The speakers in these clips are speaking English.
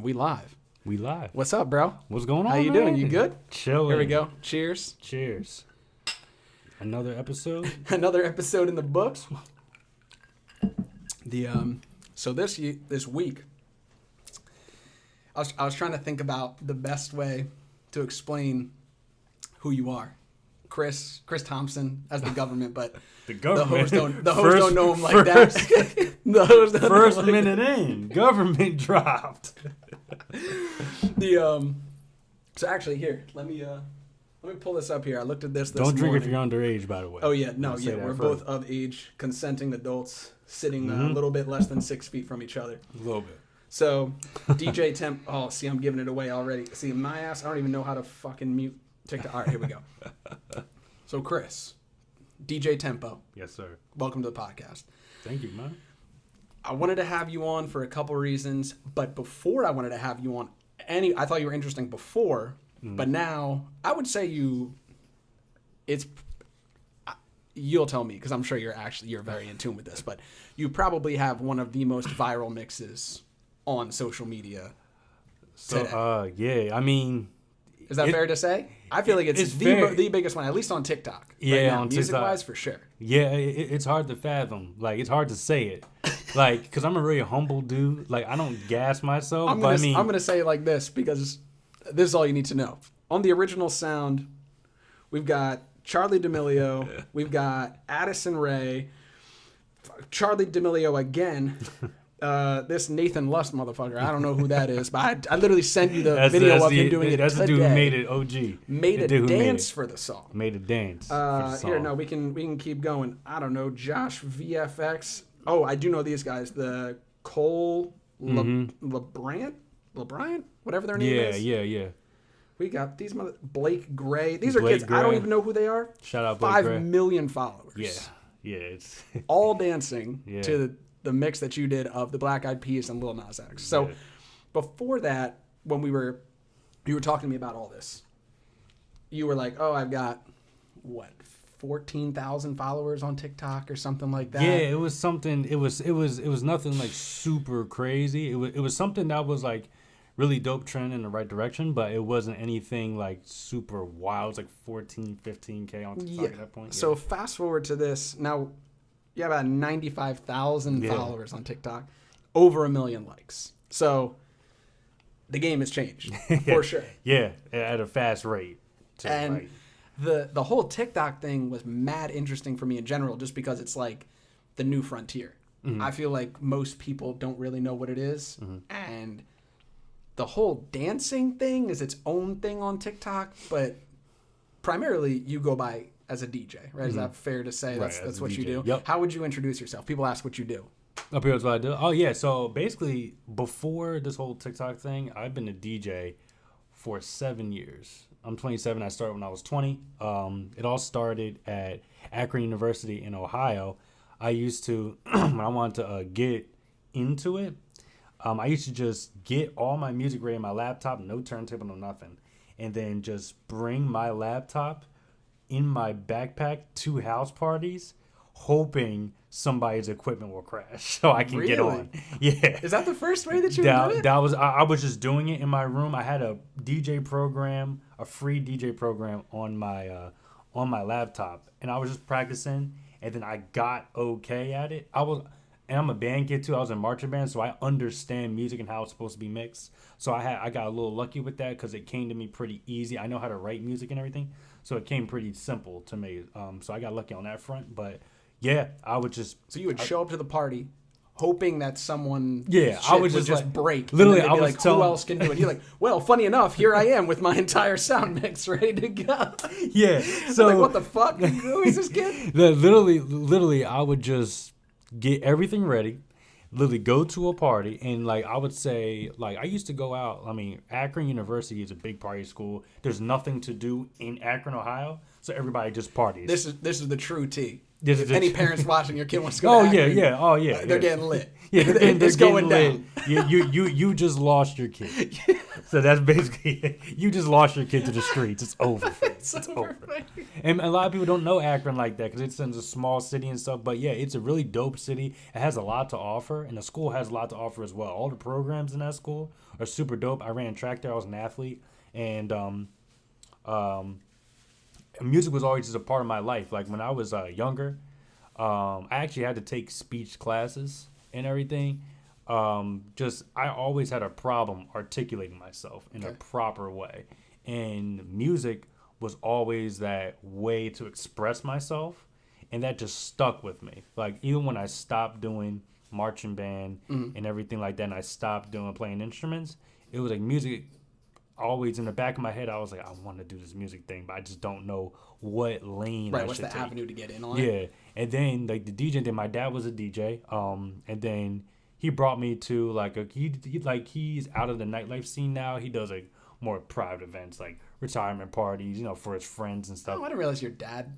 We live. We live. What's up, bro? What's going on, How you man? doing? You good? Chilling. Here we go. Cheers. Cheers. Another episode. Another episode in the books. So this week, I was trying to think about the best way to explain who you are. Chris Thompson as the government, but the government. The hosts don't know him like that. The hosts don't first know him like minute in, government dropped. So actually, here, let me pull this up here. I looked at this Don't drink morning. if you're underage, by the way. Oh yeah, we're both of age, consenting adults, sitting a little bit less than 6 feet from each other. A little bit. So DJ Temp. Oh, see, I'm giving it away already. See, my ass. I don't even know how to fucking mute TikTok. All right, here we go. So Chris, DJ Tempo. Yes, sir. Welcome to the podcast. Thank you, man. I wanted to have you on for a couple reasons, but before I wanted to have you on, I thought you were interesting before, but now I would say you'll tell me because I'm sure you're very in tune with this, but you probably have one of the most viral mixes on social media today. So, yeah, I mean, is that fair to say? I feel like it's the biggest one, at least on TikTok. Yeah, right now, on music-wise, TikTok. for sure. Yeah, it's hard to fathom. Like, it's hard to say it. Like, because I'm a really humble dude. Like, I don't gas myself. I'm going to say it like this because this is all you need to know. On the original sound, we've got Charlie D'Amelio. We've got Addison Rae. Charlie D'Amelio again. This Nathan Lust motherfucker. I don't know who that is, but I literally sent you the video of him doing it That's today. the dude who made it OG. Made a dance for the song. Made a dance for the song. Here, no, we can keep going. I don't know. Josh VFX. Oh, I do know these guys. The Cole LeBryant, whatever their name is. Yeah. We got these Blake Gray. These are Blake kids. Gray. I don't even know who they are. Shout out Blake 5 Gray. million followers. Yeah. It's all dancing to the mix that you did of the Black Eyed Peas and Lil Nas X. So before that, when you were talking to me about all this, you were like, "Oh, I've got 14,000 followers on TikTok or something like that." Yeah, it was something. It was nothing like super crazy. It was something that was like really dope, trend in the right direction, but it wasn't anything like super wild. It was like 14, 15K on TikTok at that point. Yeah. So fast forward to this. Now, you have about 95,000 followers on TikTok, over 1 million likes. So the game has changed for sure. Yeah, at a fast rate. So, and the whole TikTok thing was mad interesting for me in general, just because it's like the new frontier. Mm-hmm. I feel like most people don't really know what it is, and the whole dancing thing is its own thing on TikTok, but primarily you go by as a DJ, right? Is that fair to say? That's what you do? Yep. How would you introduce yourself? People ask what you do. Up here's what I do. Oh, yeah. So basically, before this whole TikTok thing, I've been a DJ for 7 years. I'm 27. I started when I was 20. It all started at Akron University in Ohio. I used to, when I wanted to get into it, I used to just get all my music ready on my laptop, no turntable, no nothing, and then just bring my laptop in my backpack to house parties, hoping somebody's equipment will crash so I can get on. Yeah. Is that the first way that you would do it? That was I was just doing it in my room. I had a DJ program, a free DJ program on my laptop, and I was just practicing, and then I got okay at it. And I'm a band kid too. I was in marching band, so I understand music and how it's supposed to be mixed. So I got a little lucky with that because it came to me pretty easy. I know how to write music and everything, so it came pretty simple to me. So I got lucky on that front. But yeah, I would just you would show up to the party, hoping that someone I would just like, break. Literally, I was like, who else can do it? You're like, well, funny enough, here I am with my entire sound mix ready to go. Yeah. So like, what the fuck? Who is this kid? Literally, I would just get everything ready, literally go to a party, and like I would say, like I used to go out. I mean, Akron University is a big party school. There's nothing to do in Akron, Ohio, so everybody just parties. This is the true tea. If any parents watching your kid wants to go to Akron, they're getting lit. Yeah, it's going lit. down. You just lost your kid. So that's basically you just lost your kid to the streets. It's over. For you. It's over. And a lot of people don't know Akron like that because it's in a small city and stuff. But yeah, it's a really dope city. It has a lot to offer, and the school has a lot to offer as well. All the programs in that school are super dope. I ran track there. I was an athlete, and music was always just a part of my life. Like when I was younger, I actually had to take speech classes and everything. I always had a problem articulating myself in a proper way, and music was always that way to express myself, and that just stuck with me. Like even when I stopped doing marching band and everything like that, and I stopped playing instruments, it was like music always in the back of my head. I was like, I want to do this music thing, but I just don't know what lane. Right, what's the avenue to get in on? Yeah, and then like the DJ. Then my dad was a DJ. And then he brought me to like he's out of the nightlife scene now. He does like more private events like retirement parties, for his friends and stuff. Oh, I didn't realize your dad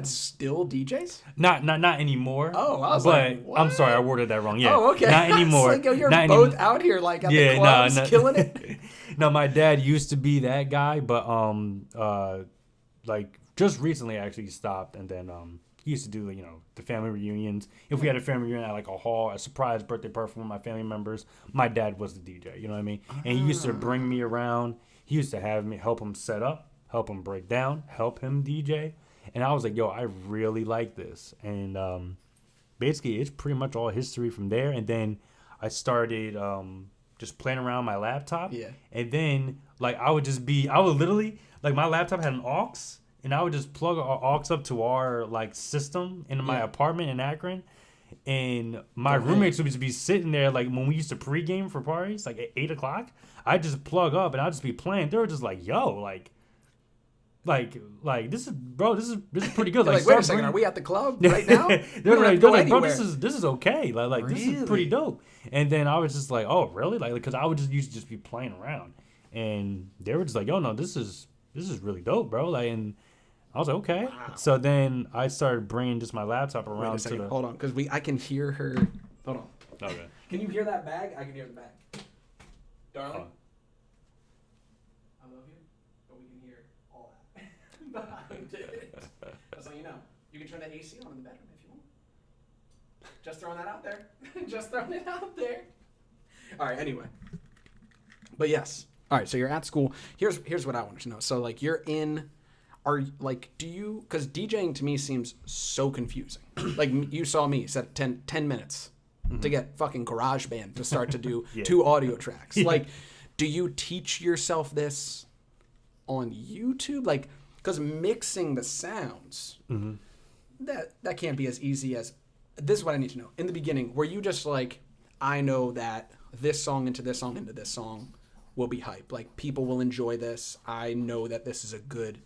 still DJs? Not anymore. Oh, I was like, what? I'm sorry, I worded that wrong. Yeah. Oh, okay. Not anymore. It's like, you're both out here like at the clubs killing it. No, my dad used to be that guy, but like just recently actually stopped, and then he used to do the family reunions. If we had a family reunion at like a hall, a surprise birthday party for one of my family members, my dad was the DJ. You know what I mean? And he used to bring me around. He used to have me help him set up, help him break down, help him DJ. And I was like, yo, I really like this. And basically, it's pretty much all history from there. And then I started just playing around my laptop. Yeah. And then, like, I would literally, like, my laptop had an aux. And I would just plug our aux up to our, like, system in my apartment in Akron. And my roommates would just be sitting there, like, when we used to pregame for parties, like, at 8 o'clock. I'd just plug up, and I'd just be playing. They were just like, yo, like this is pretty good. Like, wait a second, are we at the club right now? they're like, bro, this is okay. Like really? This is pretty dope. And then I was just like, oh, really? Like, because I would just used to just be playing around. And they were just like, yo, no, this is really dope, bro. Like, and I was like, okay. Wow. So then I started bringing just my laptop around. Wait a second, hold on, because I can hear her. Hold on. Okay. Can you hear that bag? I can hear the bag. Darling, I love you, but we can hear all that behind it. Just so you know, you can turn the AC on in the bedroom if you want. Just throwing that out there. Just throwing it out there. All right. Anyway, but yes. All right. So you're at school. Here's what I want to know. So like because DJing to me seems so confusing. Like you saw me set 10 minutes. To get fucking GarageBand to start to do 2 audio tracks. Like, do you teach yourself this on YouTube? Like, because mixing the sounds, that can't be as easy as, this is what I need to know. In the beginning, were you just like, I know that this song into this song into this song will be hype. Like, people will enjoy this. I know that this is a good,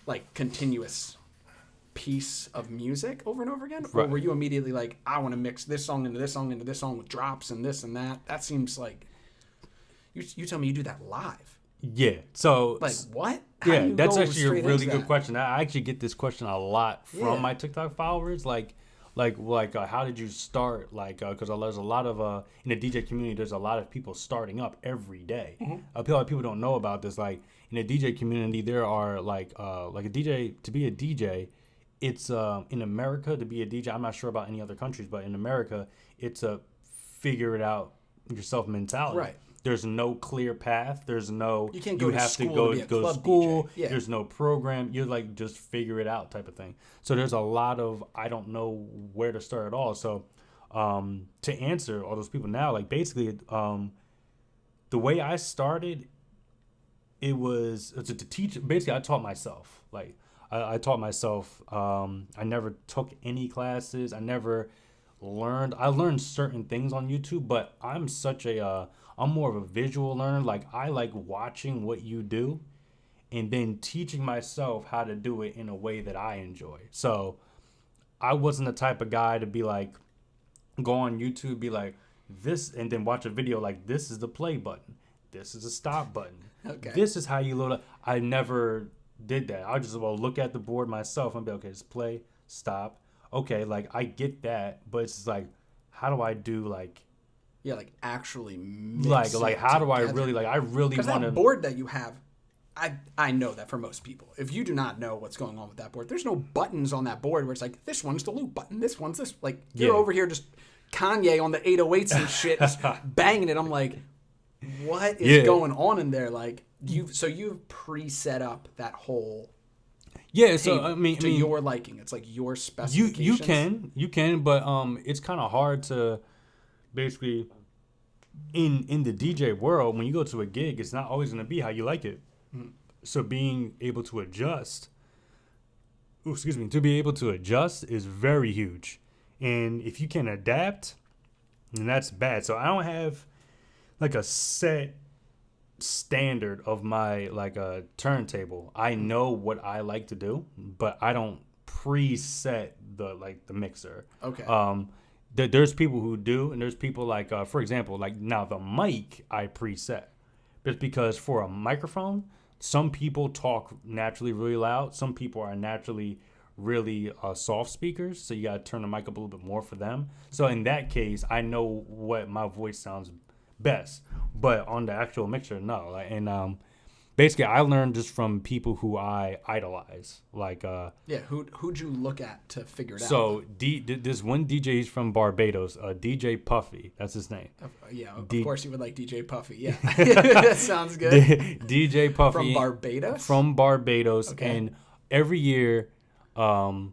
like, continuous piece of music over and over again? Right. Or were you immediately like, I want to mix this song into this song into this song with drops and this and that? That seems like you tell me you do that live. Yeah. So like what? Yeah, that's actually a really good question. I actually get this question a lot from my TikTok followers. Like how did you start? Like, because there's a lot of in the DJ community, there's a lot of people starting up every day. A lot of people don't know about this. Like in the DJ community, there are like a DJ, to be a DJ. It's in America to be a DJ. I'm not sure about any other countries, but in America, it's a figure it out yourself mentality. Right. There's no clear path. There's no you can't go to school to go to school. Yeah. There's no program. You're like just figure it out type of thing. So there's a lot of I don't know where to start at all. So to answer all those people now, like basically the way I started, it was to teach. Basically, I taught myself. Like. I taught myself. I never took any classes. I never learned. I learned certain things on YouTube, but I'm I'm more of a visual learner. Like I like watching what you do and then teaching myself how to do it in a way that I enjoy. So I wasn't the type of guy to be like, go on YouTube, be like this, and then watch a video like this is the play button. This is the stop button. Okay. This is how you load up. I never did that. I just look at the board myself and be okay, just play, stop. Okay, like I get that, but it's just like, how do I do like Yeah, like actually mix like how do I really I really want to. Because that board that you have, I know that for most people. If you do not know what's going on with that board, there's no buttons on that board where it's like, this one's the loop button, this one's this. Like, you're over here just Kanye on the 808s and shit, just banging it. I'm like, what is going on in there? Like, you've pre-set up that whole so I mean your liking. It's like your specifications. You can, but it's kind of hard to basically in the DJ world, when you go to a gig, it's not always going to be how you like it. So being able to adjust, to be able to adjust is very huge. And if you can adapt, then that's bad. So I don't have like a set standard of my like a turntable. I know what I like to do, but I don't preset the mixer. Okay. There's people who do, and there's people like for example, like now the mic I preset. Just because for a microphone, some people talk naturally really loud. Some people are naturally really soft speakers. So you got to turn the mic up a little bit more for them. So in that case, I know what my voice sounds best. But on the actual mixer, no. Basically, I learned just from people who I idolize. Who'd you look at to figure it out? So this one DJ, he's from Barbados, DJ Puffy. That's his name. Of course you would like DJ Puffy. Yeah, that sounds good. DJ Puffy from Barbados. From Barbados, okay. And every year, Red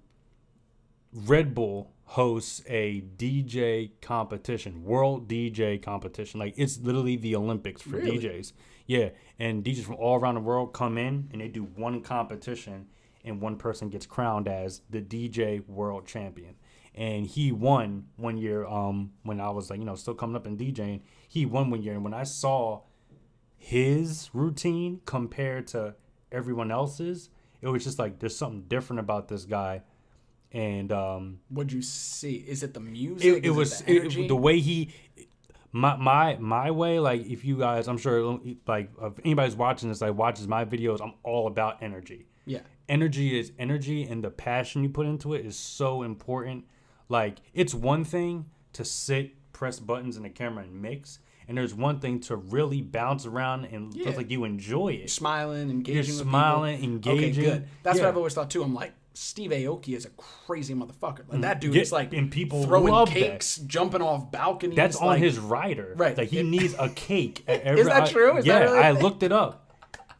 Bull hosts a DJ competition, world DJ competition. Like it's literally the Olympics for DJs. Yeah, and DJs from all around the world come in and they do one competition, and one person gets crowned as the DJ world champion. And he won one year. When I was still coming up and DJing, he won one year. And when I saw his routine compared to everyone else's, it was just like there's something different about this guy. And what'd you see? Is it the music? It was the energy? The way he. My way, like if you guys, I'm sure, like if anybody's watching this, like watches my videos, I'm all about energy. Yeah, energy is energy, and the passion you put into it is so important. Like it's one thing to sit, press buttons in the camera and mix, and there's one thing to really bounce around and look like you enjoy it. Smiling, engaging. You're smiling, engaging. Okay, good. That's what I've always thought too. I'm like, Steve Aoki is a crazy motherfucker. Like that dude is like, and people throwing love cakes, jumping off balconies. That's on his rider. Right. Like he needs a cake at every. Is that true? Is that really? I looked it up.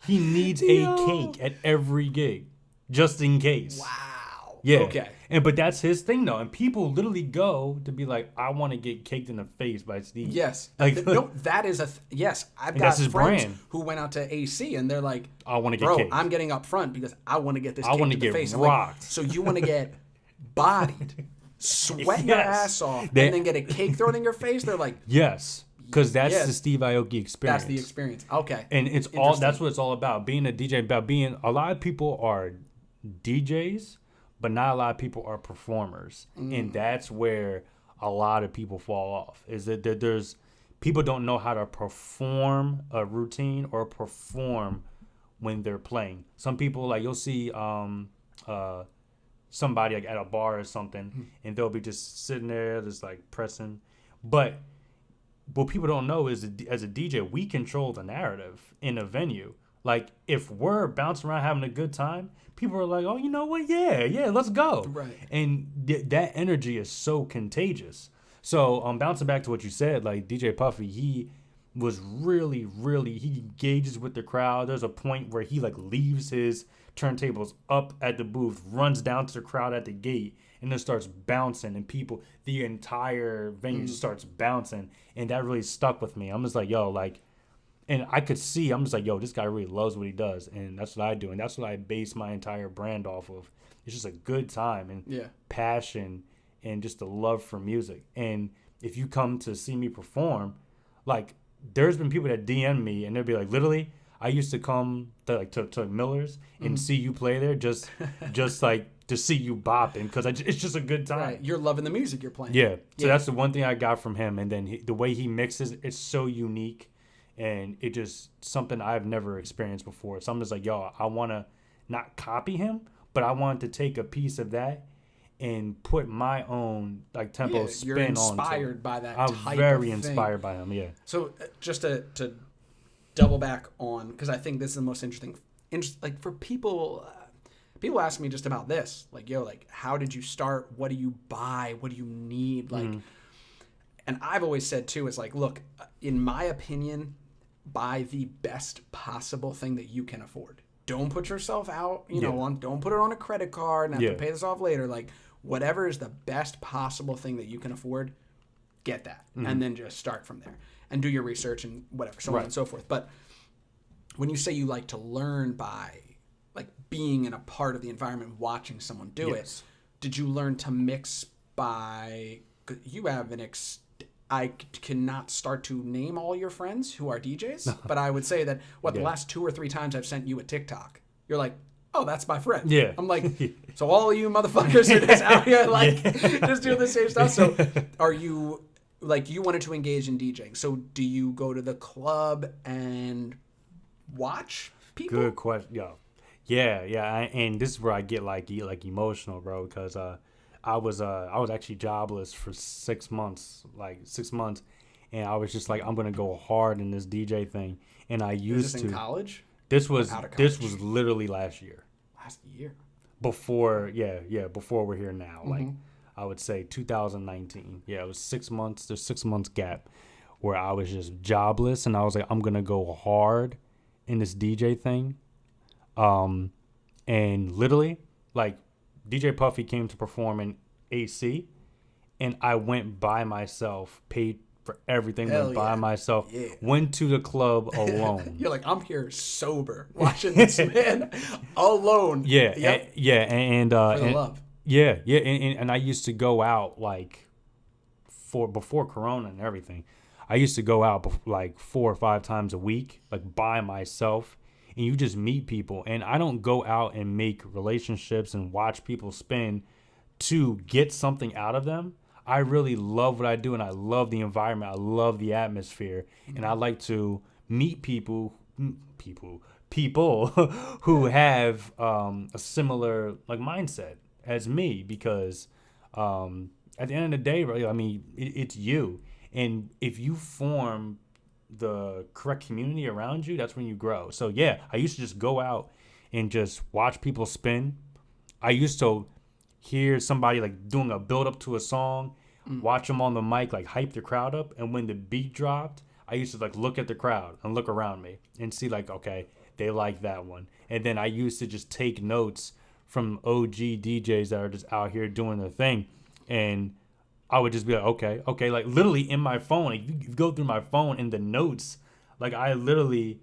He needs a cake at every gig, just in case. Wow. Yeah. Okay. But that's his thing though, and people literally go to be like, I want to get caked in the face by Steve. Yes. Like no, that is yes. I've got friends brand. Who went out to AC and they're like, I want to get caked. I'm getting up front because I want to get this cake in the face. Rocked. Like, so you want to get bodied, sweat your ass off, and then get a cake thrown in your face? They're like, yes. Because that's the Steve Aoki experience. That's the experience. Okay. And it's all. That's what it's all about. Being a DJ, about being. A lot of people are DJs, but not a lot of people are performers, and that's where a lot of people fall off. Is that there's people don't know how to perform a routine or perform when they're playing. Some people, like you'll see somebody like at a bar or something, and they'll be just sitting there, just like pressing. But what people don't know is, as a DJ, we control the narrative in a venue. Like if we're bouncing around having a good time, people are like, oh, you know what? Yeah, let's go. Right. And that energy is so contagious. So bouncing back to what you said, like DJ Puffy, he was really, he engages with the crowd. There's a point where he like leaves his turntables up at the booth, runs down to the crowd at the gate, and then starts bouncing, and the entire venue just starts bouncing. And that really stuck with me. I'm just like, yo, like, and I could see, I'm just like, yo, this guy really loves what he does. And that's what I do. And that's what I base my entire brand off of. It's just a good time and passion and just a love for music. And if you come to see me perform, like, there's been people that DM me and they'll be like, literally, I used to come to Miller's and see you play there just like to see you bopping, because it's just a good time. Right. You're loving the music you're playing. Yeah. So that's the one thing I got from him. And then the way he mixes, it's so unique. And it just something I've never experienced before. So I'm just like, yo, I want to not copy him, but I want to take a piece of that and put my own like tempo spin on. You're inspired by that. I'm type very of inspired by him. Yeah. So just to double back on, because I think this is the most interesting. Like for people, people ask me just about this. Like, yo, like how did you start? What do you buy? What do you need? Like, and I've always said too is like, look, in my opinion, buy the best possible thing that you can afford. Don't put yourself out, don't put it on a credit card and have to pay this off later. Like, whatever is the best possible thing that you can afford, get that. And then just start from there. And do your research and whatever, so on and so forth. But when you say you like to learn by, like, being in a part of the environment, watching someone do it, did you learn to mix by... You have I cannot start to name all your friends who are DJs, but I would say that the last 2 or 3 times I've sent you a TikTok, you're like, oh, that's my friend. Yeah. I'm like, so all of you motherfuckers are just out here, like, just doing the same stuff. So are you, like, you wanted to engage in DJing. So do you go to the club and watch people? Good question. Yeah. And this is where I get, like emotional, bro, because I was actually jobless for 6 months, and I was just like, I'm gonna go hard in this DJ thing, and I used Is this in college? This was literally last year. Last year. Before we're here now, like I would say 2019. Yeah, it was 6 months. There's 6 months gap where I was just jobless, and I was like, I'm gonna go hard in this DJ thing, and literally like. DJ Puffy came to perform in AC, and I went by myself, paid for everything, by myself, went to the club alone. You're like, I'm here sober, watching this man alone. Yeah, and for the love. Yeah, and I used to go out like before Corona and everything. I used to go out like 4 or 5 times a week, like by myself. And you just meet people. And I don't go out and make relationships and watch people spin to get something out of them. I really love what I do, and I love the environment. I love the atmosphere. And I like to meet people who have a similar like mindset as me, because at the end of the day, right, I mean, it's you. And if you form the correct community around you, that's when you grow. So yeah, I used to just go out and just watch people spin. I used to hear somebody like doing a build up to a song, watch them on the mic, like hype the crowd up. And when the beat dropped, I used to like look at the crowd and look around me and see like, okay, they like that one. And then I used to just take notes from OG DJs that are just out here doing their thing. And I would just be like, okay, like literally in my phone, like you go through my phone in the notes, like I literally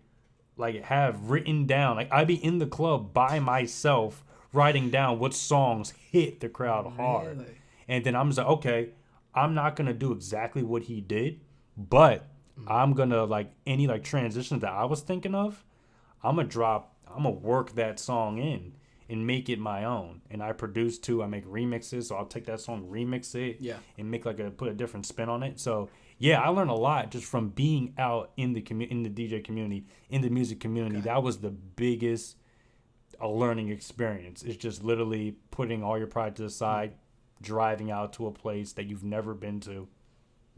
like have written down, like I'd be in the club by myself writing down what songs hit the crowd hard. Really? And then I'm just like, okay, I'm not going to do exactly what he did, but I'm going to like any like transitions that I was thinking of, I'm going to work that song in and make it my own. And I produce too. I make remixes, so I'll take that song, remix it, and make put a different spin on it. So yeah, I learned a lot just from being out in the in the DJ community, in the music community. Okay. That was the biggest learning experience. It's just literally putting all your pride to the side, driving out to a place that you've never been to,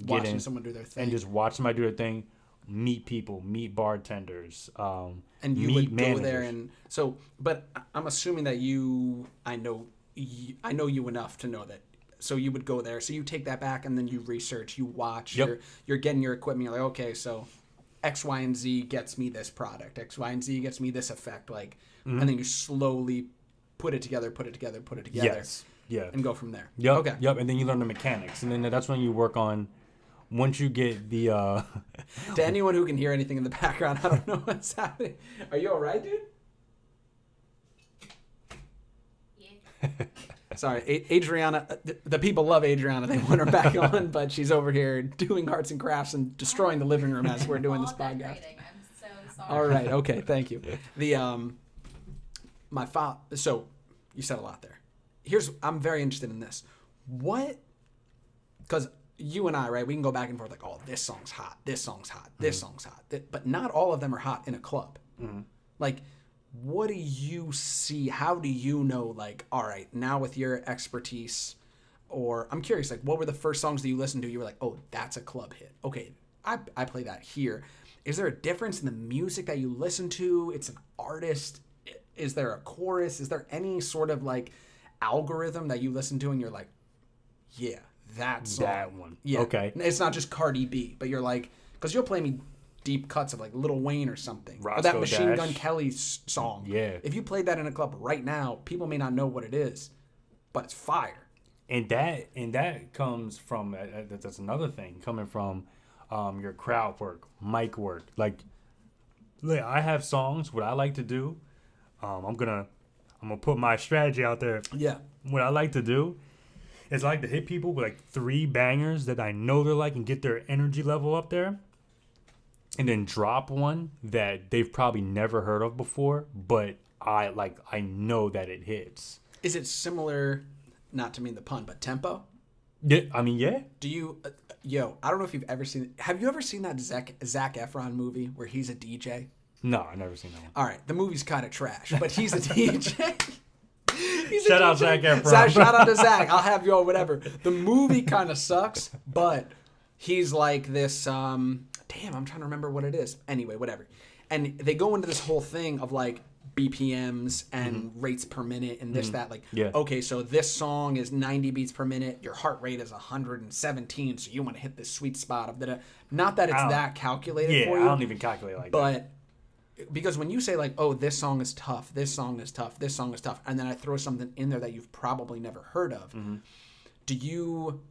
watching someone do their thing, and just watch somebody do their thing. Meet people, meet bartenders, and you would managers. Go there and so. But I'm assuming that I know you enough to know that. So you would go there. So you take that back and then you research, you watch. Yep. You're getting your equipment. You're like, okay, so X, Y, and Z gets me this product. X, Y, and Z gets me this effect. Like, and then you slowly put it together. Yes. Yeah. And go from there. Yep. Okay. Yep. And then you learn the mechanics, and then that's when you work on. Once you get the To anyone who can hear anything in the background, I don't know what's happening. Are you all right, dude? Yeah. Sorry, Adriana. The people love Adriana. They want her back on, but she's over here doing arts and crafts and destroying the living room as we're doing this podcast. I'm so sorry. All right. Okay. Thank you. The my father. So you said a lot there. I'm very interested in this. Because you and I, right, we can go back and forth like, oh, this song's hot, this song's hot, this song's hot. But not all of them are hot in a club. Like, what do you see? How do you know, like, all right, now with your expertise, or I'm curious, like, what were the first songs that you listened to? You were like, oh, that's a club hit. Okay, I play that here. Is there a difference in the music that you listen to? It's an artist. Is there a chorus? Is there any sort of like algorithm that you listen to and you're like, yeah, that song. That one. Yeah. Okay. It's not just Cardi B, but you're like, because you'll play me deep cuts of like Lil Wayne or something. Roscoe or that Machine Dash. Gun Kelly song. Yeah. If you played that in a club right now, people may not know what it is, but it's fire. And that comes from, that's another thing, coming from your crowd work, mic work. Like I have songs, what I like to do, I'm gonna put my strategy out there. Yeah. What I like to do is I like to hit people with like 3 bangers that I know they're like and get their energy level up there. And then drop one that they've probably never heard of before, but I know that it hits. Is it similar, not to mean the pun, but tempo? Yeah, I mean, yeah. Do you, I don't know if you've ever seen, have you ever seen that Zac Efron movie where he's a DJ? No, I've never seen that one. All right, the movie's kind of trash, but he's a DJ. Shout out Zac Efron. Shout out to Zach. I'll have you all whatever. The movie kind of sucks, but he's like this, damn, I'm trying to remember what it is. Anyway, whatever. And they go into this whole thing of like BPMs and rates per minute and this, that. Like, okay, so this song is 90 beats per minute. Your heart rate is 117, so you want to hit this sweet spot of that. Not that it's that calculated for you. I don't even calculate like that. But because when you say like, oh, this song is tough, this song is tough, this song is tough, and then I throw something in there that you've probably never heard of, do you...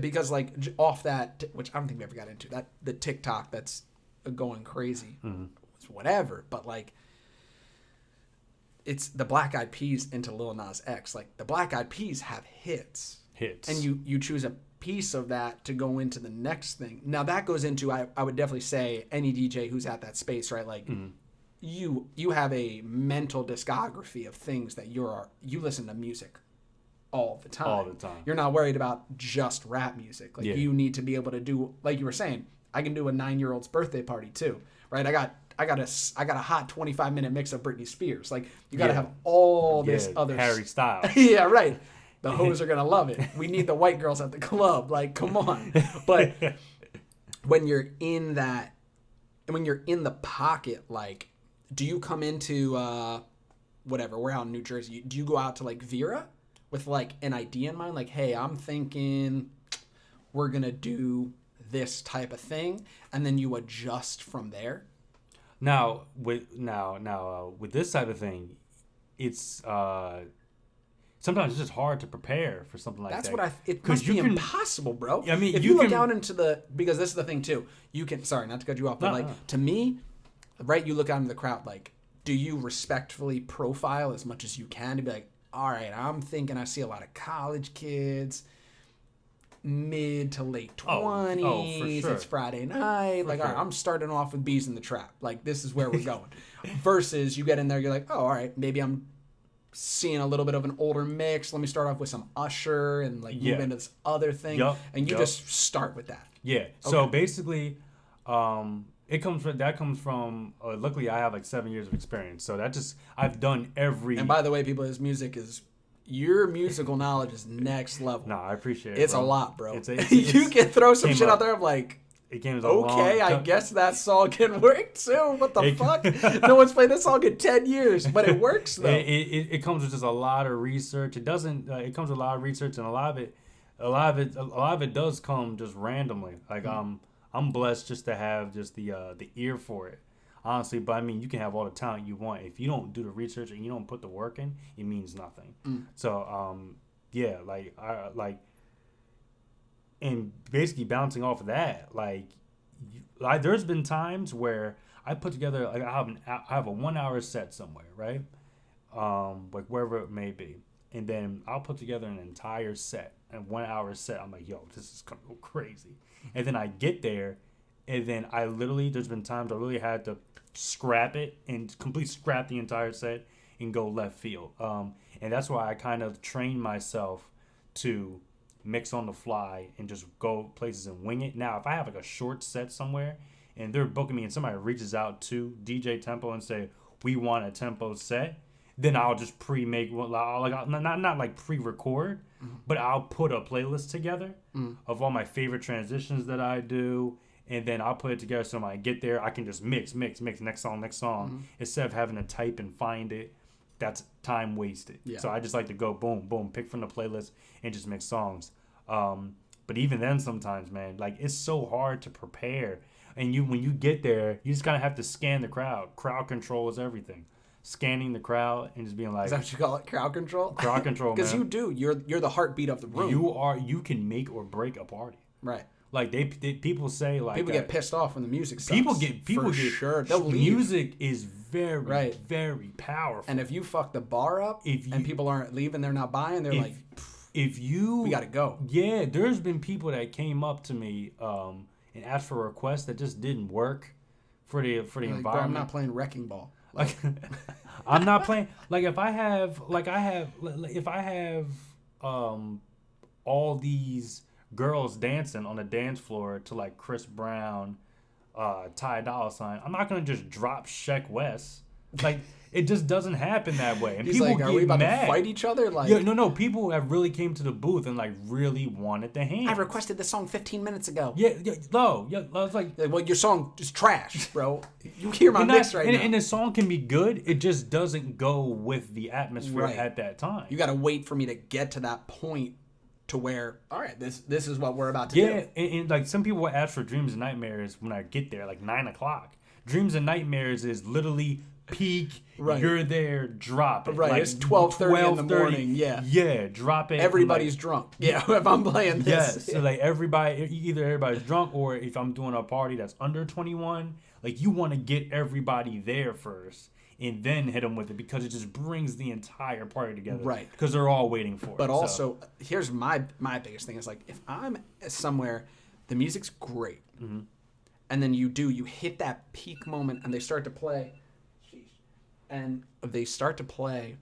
Because like off that, which I don't think we ever got into that, the TikTok that's going crazy, it's whatever. But like, it's the Black Eyed Peas into Lil Nas X. Like the Black Eyed Peas have hits, and you choose a piece of that to go into the next thing. Now that goes into I would definitely say any DJ who's at that space, right? Like you have a mental discography of things that you listen to music all the time. You're not worried about just rap music. Like you need to be able to do, like you were saying, I can do a 9-year-old's birthday party too, right? I got a hot 25-minute mix of Britney Spears. Like you got to have all this other Harry Styles. Yeah, right. The hoes are gonna love it. We need the white girls at the club. Like, come on. But when you're in that, and when you're in the pocket, like, do you come into whatever? We're out in New Jersey. Do you go out to like Vera with like an idea in mind? Like, hey, I'm thinking we're gonna do this type of thing, and then you adjust from there. Now with this type of thing, it's sometimes it's just hard to prepare for something like that. That's what it must be impossible, bro. I mean, if you look out into the, because this is the thing too. You can, sorry, not to cut you off, but to me, right? You look out into the crowd, like, do you respectfully profile as much as you can to be like, all right, I'm thinking I see a lot of college kids, mid to late 20s. Oh, for sure. It's Friday night. Like, all right, I'm starting off with Bees in the Trap. Like, this is where we're going. Versus you get in there, you're like, oh, all right, maybe I'm seeing a little bit of an older mix. Let me start off with some Usher and like move into this other thing. And you just start with that. Yeah. Okay. So basically, it comes from luckily I have like 7 years of experience. So I've done every. And by the way, people, your musical knowledge is next level. No, I appreciate it. It's bro. A lot, bro. You can throw some shit out there of like, it came okay, I guess that song can work too. What the fuck? No one's played this song in 10 years, but it works though. It comes with just a lot of research. It doesn't. It comes with a lot of research, and a lot of it does come just randomly. Like I'm blessed just to have just the ear for it, honestly. But I mean, you can have all the talent you want. If you don't do the research and you don't put the work in, it means nothing. So yeah, and basically bouncing off of that, like there's been times where I put together, like I have a 1 hour set somewhere, right? Like wherever it may be, and then I'll put together an entire set, and 1 hour set. I'm like, yo, this is gonna go crazy. And then I get there, and then there's been times I really had to scrap it and completely scrap the entire set and go left field. And that's why I kind of trained myself to mix on the fly and just go places and wing it. Now, if I have like a short set somewhere and they're booking me and somebody reaches out to DJ Tempo and say, we want a tempo set, then I'll just pre-make, not like pre-record, but I'll put a playlist together of all my favorite transitions that I do, and then I'll put it together so when I get there, I can just mix, next song, instead of having to type and find it. That's time wasted. Yeah. So I just like to go boom, pick from the playlist and just mix songs. But even then, sometimes, man, like it's so hard to prepare. And when you get there, you just kind of have to scan the crowd. Crowd control is everything. Scanning the crowd and just being like, is that what you call it? Crowd control? Crowd control, Because you're the heartbeat of the room. You can make or break a party. Right. Like people say, like people get pissed off when the music sucks. People get sure. They'll leave. Music is very very powerful. And if you fuck the bar up and people aren't leaving, they're not buying, they're like, we gotta go. Yeah, there's been people that came up to me and asked for requests that just didn't work for the environment. Bro, I'm not playing wrecking ball. Like I'm not playing. Like if I have all these girls dancing on the dance floor to like Chris Brown, Ty Dolla $ign, I'm not gonna just drop Sheck West. Like it just doesn't happen that way. And he's people like, are we about mad. To fight each other? Like, yeah, no. People have really came to the booth and like really wanted the hands. I requested this song 15 minutes ago. Yeah. I was like, well, your song is trash, bro. You hear my mix right now. And the song can be good. It just doesn't go with the atmosphere at that time. You got to wait for me to get to that point to where, all right, this is what we're about to do. Yeah, and like some people will ask for Dreams and Nightmares when I get there, like 9:00. Dreams and Nightmares is literally peak. Right. You're there, drop it. Right, like, it's 12:30 in the morning. Yeah, drop it. Everybody's drunk. Yeah, if I'm playing this. Yes, so like either everybody's drunk or if I'm doing a party that's under 21, like you want to get everybody there first and then hit them with it because it just brings the entire party together. Right. Because they're all waiting for it. But also, here's my biggest thing is like if I'm somewhere, the music's great, and then you hit that peak moment and they start to play. And they start to play,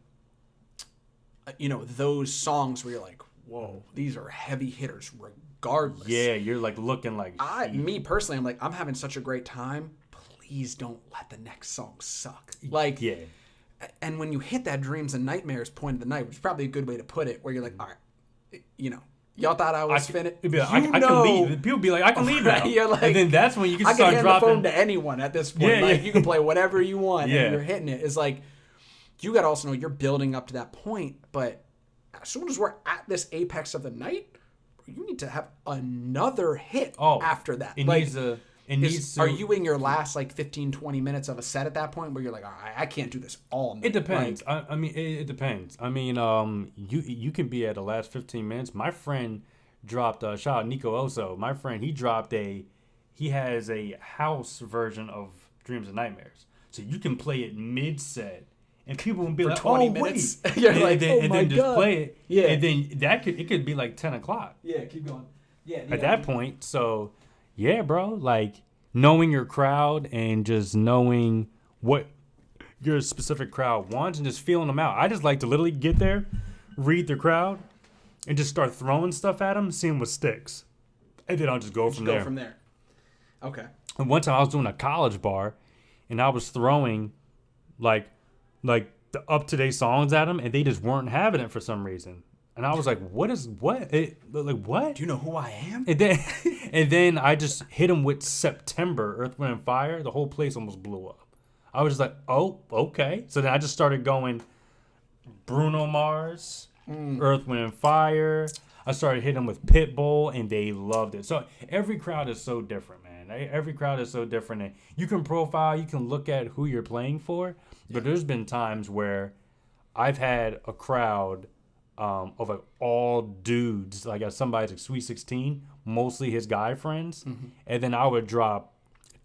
those songs where you're like, whoa, these are heavy hitters regardless. Yeah, you're like looking like... Me personally, I'm like, I'm having such a great time. Please don't let the next song suck. Like, yeah. And when you hit that Dreams and Nightmares point of the night, which is probably a good way to put it, where you're like, all right, y'all thought I was finished. Like, I can leave. People be like, I can leave now. Like, and then that's when you can start dropping. I can hand the phone to anyone at this point. Yeah, you can play whatever you want and you're hitting it. It's like, you got to also know you're building up to that point. But as soon as we're at this apex of the night, you need to have another hit after that. Are you in your last 15, 20 minutes of a set at that point where you're like, all right, I can't do this all night? It depends. It depends. You can be at the last 15 minutes. My friend dropped, shout out Nico Oso. My friend, he has a house version of Dreams and Nightmares. So you can play it mid-set. And people will be like, 20 minutes. You're like, and then just play it. Yeah. And then it could be like 10:00. Yeah, keep going. Yeah. At that point, so... Yeah, bro. Like, knowing your crowd and just knowing what your specific crowd wants and just feeling them out. I just like to literally get there, read the crowd, and just start throwing stuff at them, seeing what sticks. And then I'll just go from there. Okay. And one time I was doing a college bar, and I was throwing, like the up-to-date songs at them, and they just weren't having it for some reason. And I was like, what? What? Do you know who I am? And then I just hit him with September, Earth, Wind, and Fire. The whole place almost blew up. I was just like, oh, okay. So then I just started going Bruno Mars, Earth, Wind, and Fire. I started hitting him with Pitbull, and they loved it. So every crowd is so different, man. Every crowd is so different. And you can profile, you can look at who you're playing for. But there's been times where I've had a crowd... of like all dudes, like at somebody's like Sweet 16, mostly his guy friends, and then I would drop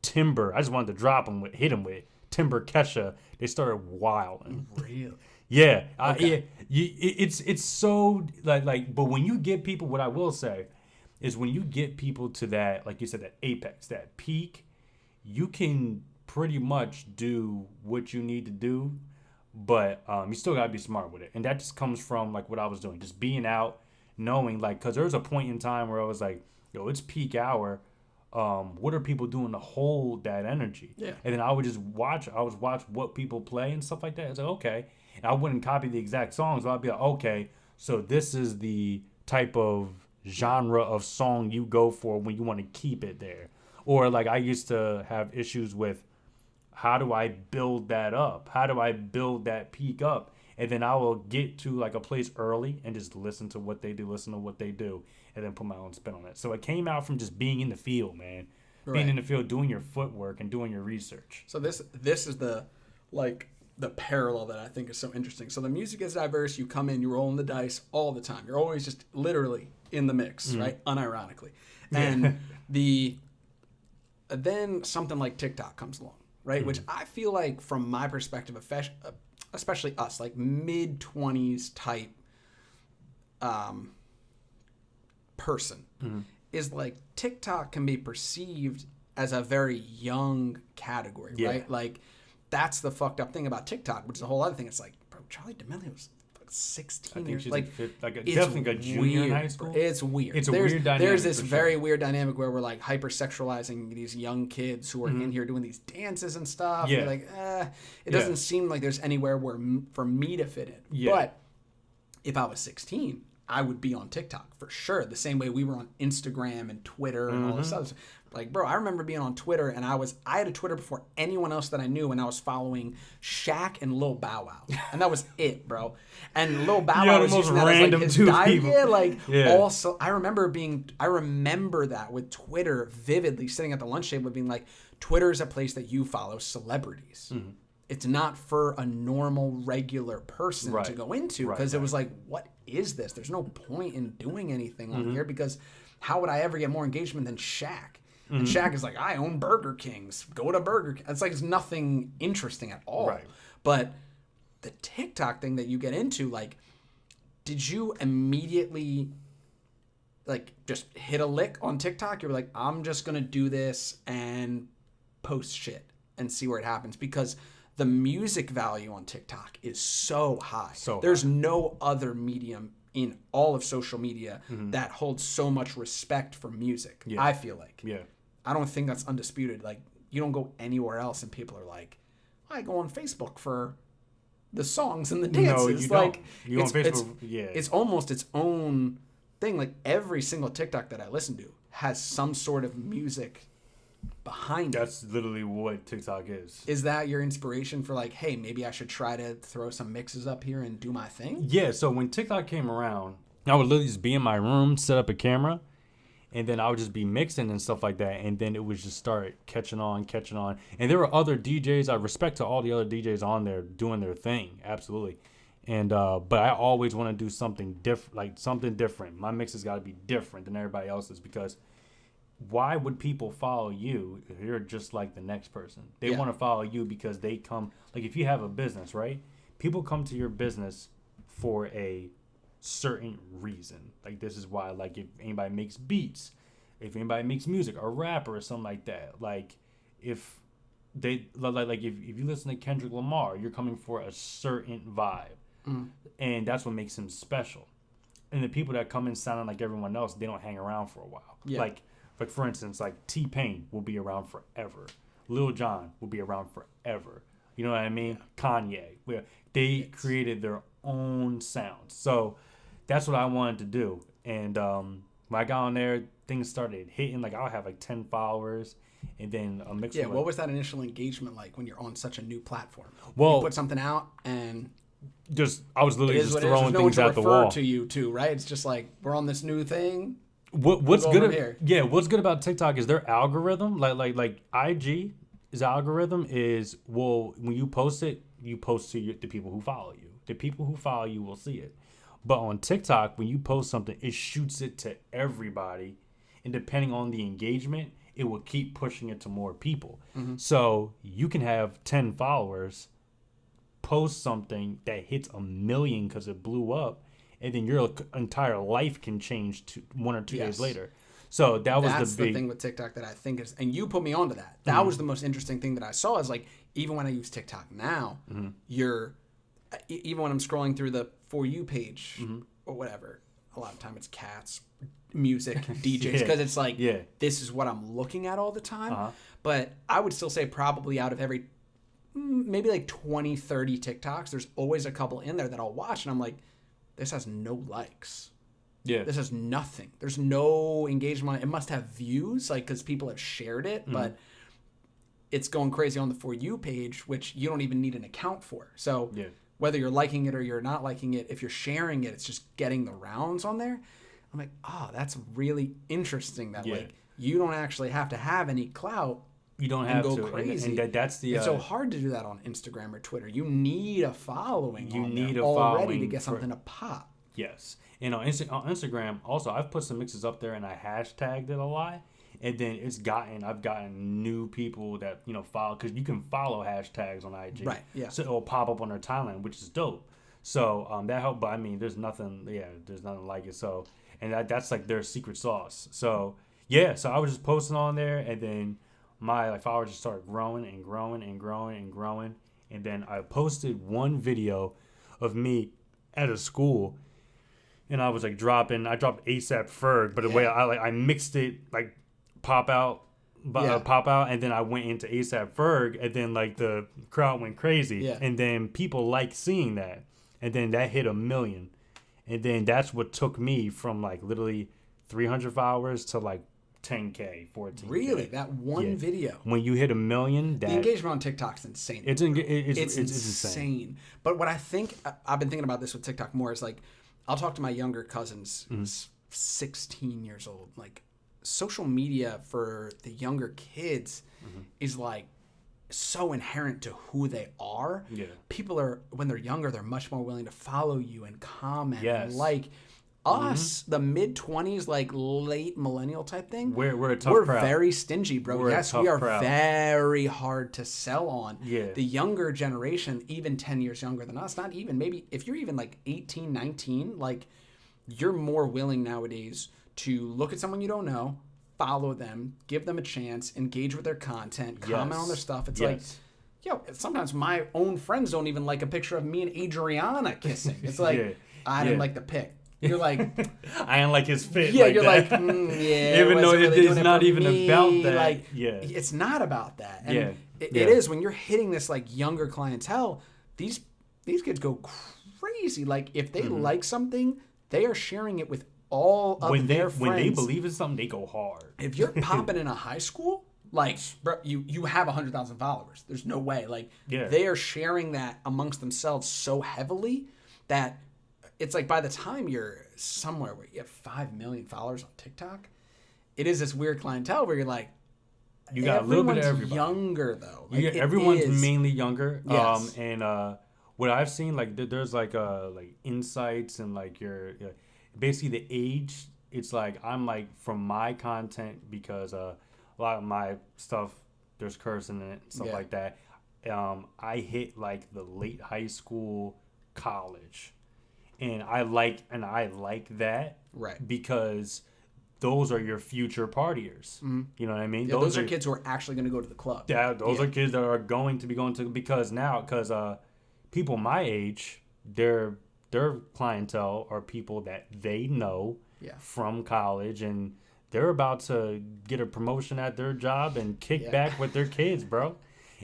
Timber. I just wanted to hit him with Timber Kesha. They started wilding. Really? Yeah, okay. It's so like. But when you get people, what I will say is when you get people to that, like you said, that apex, that peak, you can pretty much do what you need to do. But you still got to be smart with it. And that just comes from, like, what I was doing. Just being out, knowing, like, because there was a point in time where I was like, yo, it's peak hour. What are people doing to hold that energy? Yeah. And then I would just watch what people play and stuff like that. It's like, okay. And I wouldn't copy the exact songs. I'd be like, okay, so this is the type of genre of song you go for when you want to keep it there. Or like I used to have issues with, how do I build that up? How do I build that peak up? And then I will get to like a place early and just listen to what they do, and then put my own spin on it. So it came out from just being in the field, man. Right. Being in the field, doing your footwork and doing your research. So this is the parallel that I think is so interesting. So the music is diverse. You come in, you're rolling the dice all the time. You're always just literally in the mix, right? Unironically. And then something like TikTok comes along, right? Which I feel like, from my perspective, especially us, like mid-20s type person, is like TikTok can be perceived as a very young category, right? Like, that's the fucked up thing about TikTok, which is a whole other thing. It's like, bro, Charlie D'Amelio's 16 years. Like definitely a junior in high school. It's weird. It's a weird dynamic. There's this very weird dynamic where we're like hypersexualizing these young kids who are in here doing these dances and stuff. Yeah. And like, it doesn't seem like there's anywhere for me to fit in. Yeah. But if I was 16, I would be on TikTok for sure. The same way we were on Instagram and Twitter and all this stuff. Like, bro, I remember being on Twitter, and I had a Twitter before anyone else that I knew, and I was following Shaq and Lil Bow Wow, and that was it, bro. And Lil Bow Wow was using that as like his diet. Also, I remember that with Twitter vividly, sitting at the lunch table, being like, Twitter is a place that you follow celebrities. It's not for a normal, regular person to go into, because it was like, what is this? There's no point in doing anything on here, because how would I ever get more engagement than Shaq? And Shaq is like, I own Burger Kings. Go to Burger King. It's like, it's nothing interesting at all. Right. But the TikTok thing that you get into, like, did you immediately, like, just hit a lick on TikTok? You were like, I'm just going to do this and post shit and see where it happens. Because the music value on TikTok is so high. There's no other medium in all of social media that holds so much respect for music. I feel like. I don't think that's undisputed. Like, you don't go anywhere else and people are like, I go on Facebook for the songs and the dances. No, you don't. You on Facebook, it's almost its own thing. Like, every single TikTok that I listen to has some sort of music behind it. That's literally what TikTok is. Is that your inspiration for like, hey, maybe I should try to throw some mixes up here and do my thing? Yeah, so when TikTok came around, I would literally just be in my room, set up a camera, and then I would just be mixing and stuff like that, and then it would just start catching on. And there were other DJs. I respect to all the other DJs on there doing their thing, absolutely. And but I always want to do something different, like something different. My mixes got to be different than everybody else's, because why would people follow you if you're just like the next person? They want to follow you because they come, like, if you have a business, right? People come to your business for a certain reason. Like, this is why, like, if anybody makes beats, if anybody makes music, a rapper or something like that, like, if they like if you listen to Kendrick Lamar, you're coming for a certain vibe, and that's what makes him special. And the people that come in sounding like everyone else, they don't hang around for a while. Like for instance, like T-Pain will be around forever, Lil Jon will be around forever, you know what I mean? Kanye, they created their own sound. So that's what I wanted to do. And when I got on there, things started hitting. Like, I'll have like 10 followers, and then a mix. Yeah, what was that initial engagement like when you're on such a new platform? Well, you put something out, and I was literally just throwing things at the wall. To you too, right? It's just like, we're on this new thing. What's good? What's good about TikTok is their algorithm. Like IG's algorithm is, well, when you post it, you post to the people who follow you. The people who follow you will see it. But on TikTok, when you post something, it shoots it to everybody. And depending on the engagement, it will keep pushing it to more people. So you can have 10 followers, post something that hits 1 million because it blew up, and then your entire life can change 1 or 2 days later. So that's the thing with TikTok that I think is, and you put me onto that. That was the most interesting thing that I saw, is like, even when I use TikTok now, even when I'm scrolling through the For You page or whatever, a lot of time it's cats, music, DJs, because it's like, this is what I'm looking at all the time. But I would still say probably out of every, maybe like 20, 30 TikToks, there's always a couple in there that I'll watch and I'm like, this has no likes. Yeah. This has nothing. There's no engagement. It must have views, like, because people have shared it, but it's going crazy on the For You page, which you don't even need an account for. So whether you're liking it or you're not liking it, if you're sharing it, it's just getting the rounds on there. I'm like, oh, that's really interesting that like you don't actually have to have any clout. You don't have go to. Crazy. And that's the. It's so hard to do that on Instagram or Twitter. You need a following. You need a following already to get something to pop. Yes, and on Instagram also, I've put some mixes up there and I hashtagged it a lot, and then I've gotten new people that follow, because you can follow hashtags on IG, right? Yeah. So it'll pop up on their timeline, which is dope. So that helped. But I mean, there's nothing like it. So and that's like their secret sauce. So so I was just posting on there, and then my followers just started growing and growing and growing and growing. And then I posted one video of me at a school, and I was like dropped ASAP Ferg, but the way I mixed it like pop out, and then I went into ASAP Ferg, and then like the crowd went crazy, and then people like seeing that, and then that hit 1 million, and then that's what took me from like literally 300 followers to like 10K, 14K. Really? That one video? When you hit 1 million, the engagement on TikTok's insane. It's insane. But what I think, I've been thinking about this with TikTok more, is like, I'll talk to my younger cousins, 16 years old. Like, social media for the younger kids is like so inherent to who they are. Yeah. People are, when they're younger, they're much more willing to follow you and comment and like. Us, the mid-20s, like late millennial type thing, we're a tough crowd. We're very stingy, bro. Yes, we are very hard to sell on. Yeah. The younger generation, even 10 years younger than us, not even, maybe if you're even like 18, 19, like you're more willing nowadays to look at someone you don't know, follow them, give them a chance, engage with their content, comment on their stuff. It's like, sometimes my own friends don't even like a picture of me and Adriana kissing. It's like, I didn't like the pic. You're like, I didn't like his fit. Yeah, like you're that. Like, even though it's not even about that. Like, it's not about that. And it is when you're hitting this like younger clientele. These kids go crazy. Like if they like something, they are sharing it with all of their friends. When they believe in something, they go hard. If you're popping in a high school, like bro, you have 100,000 followers. There's no way. Like they are sharing that amongst themselves so heavily that. It's like by the time you're somewhere where you have 5 million followers on TikTok, it is this weird clientele where you're like, you got a little bit of everybody. Younger though. Like, everyone's mainly younger. Yes. And what I've seen, like there's like insights and like your basically the age. It's like I'm like from my content, because a lot of my stuff there's cursing in it and stuff like that. I hit like the late high school, college. And I like that, right? Because those are your future partiers. Mm-hmm. You know what I mean? Yeah, those are kids who are actually going to go to the club. Yeah, those are kids that are going to be going to, because people my age, their clientele are people that they know from college, and they're about to get a promotion at their job and kick back with their kids, bro.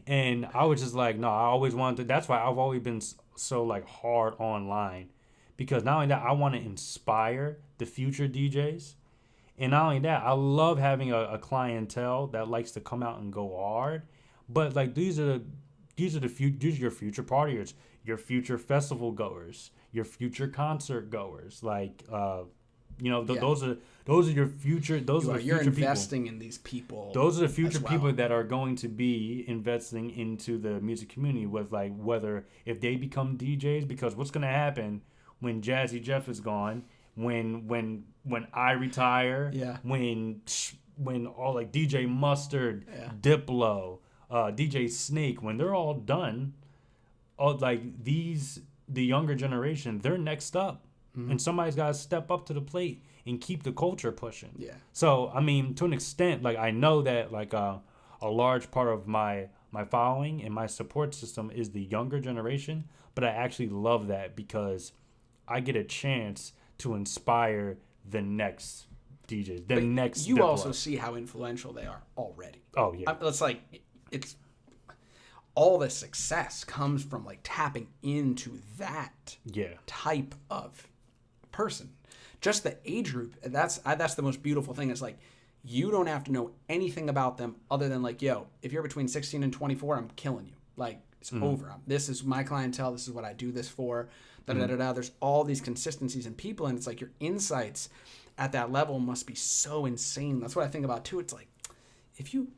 And I was just like, no, I always wanted to. That's why I've always been so like hard online. Because not only that, I want to inspire the future DJs. And not only that, I love having a clientele that likes to come out and go hard. But like these are your future partiers, your future festival goers, your future concert goers. Like those are your future. You're investing in these people. Those are the future people that are going to be investing into the music community, with like whether if they become DJs, because what's going to happen when Jazzy Jeff is gone, when I retire, when all like DJ Mustard, Diplo, DJ Snake, when they're all done, the younger generation, they're next up, and somebody's got to step up to the plate and keep the culture pushing. Yeah. So I mean, to an extent, like I know that like a large part of my following and my support system is the younger generation, but I actually love that because I get a chance to inspire the next DJs, the But next. you Diplo. also see how influential they are already. Oh yeah. It's like it's all the success comes from like tapping into that type of person. Just the age group. That's the most beautiful thing. It's like you don't have to know anything about them other than like, yo, if you're between 16 and 24, I'm killing you. Like it's over. This is my clientele. This is what I do this for. There's all these consistencies in people, and it's like your insights at that level must be so insane. That's what I think about too. It's like if you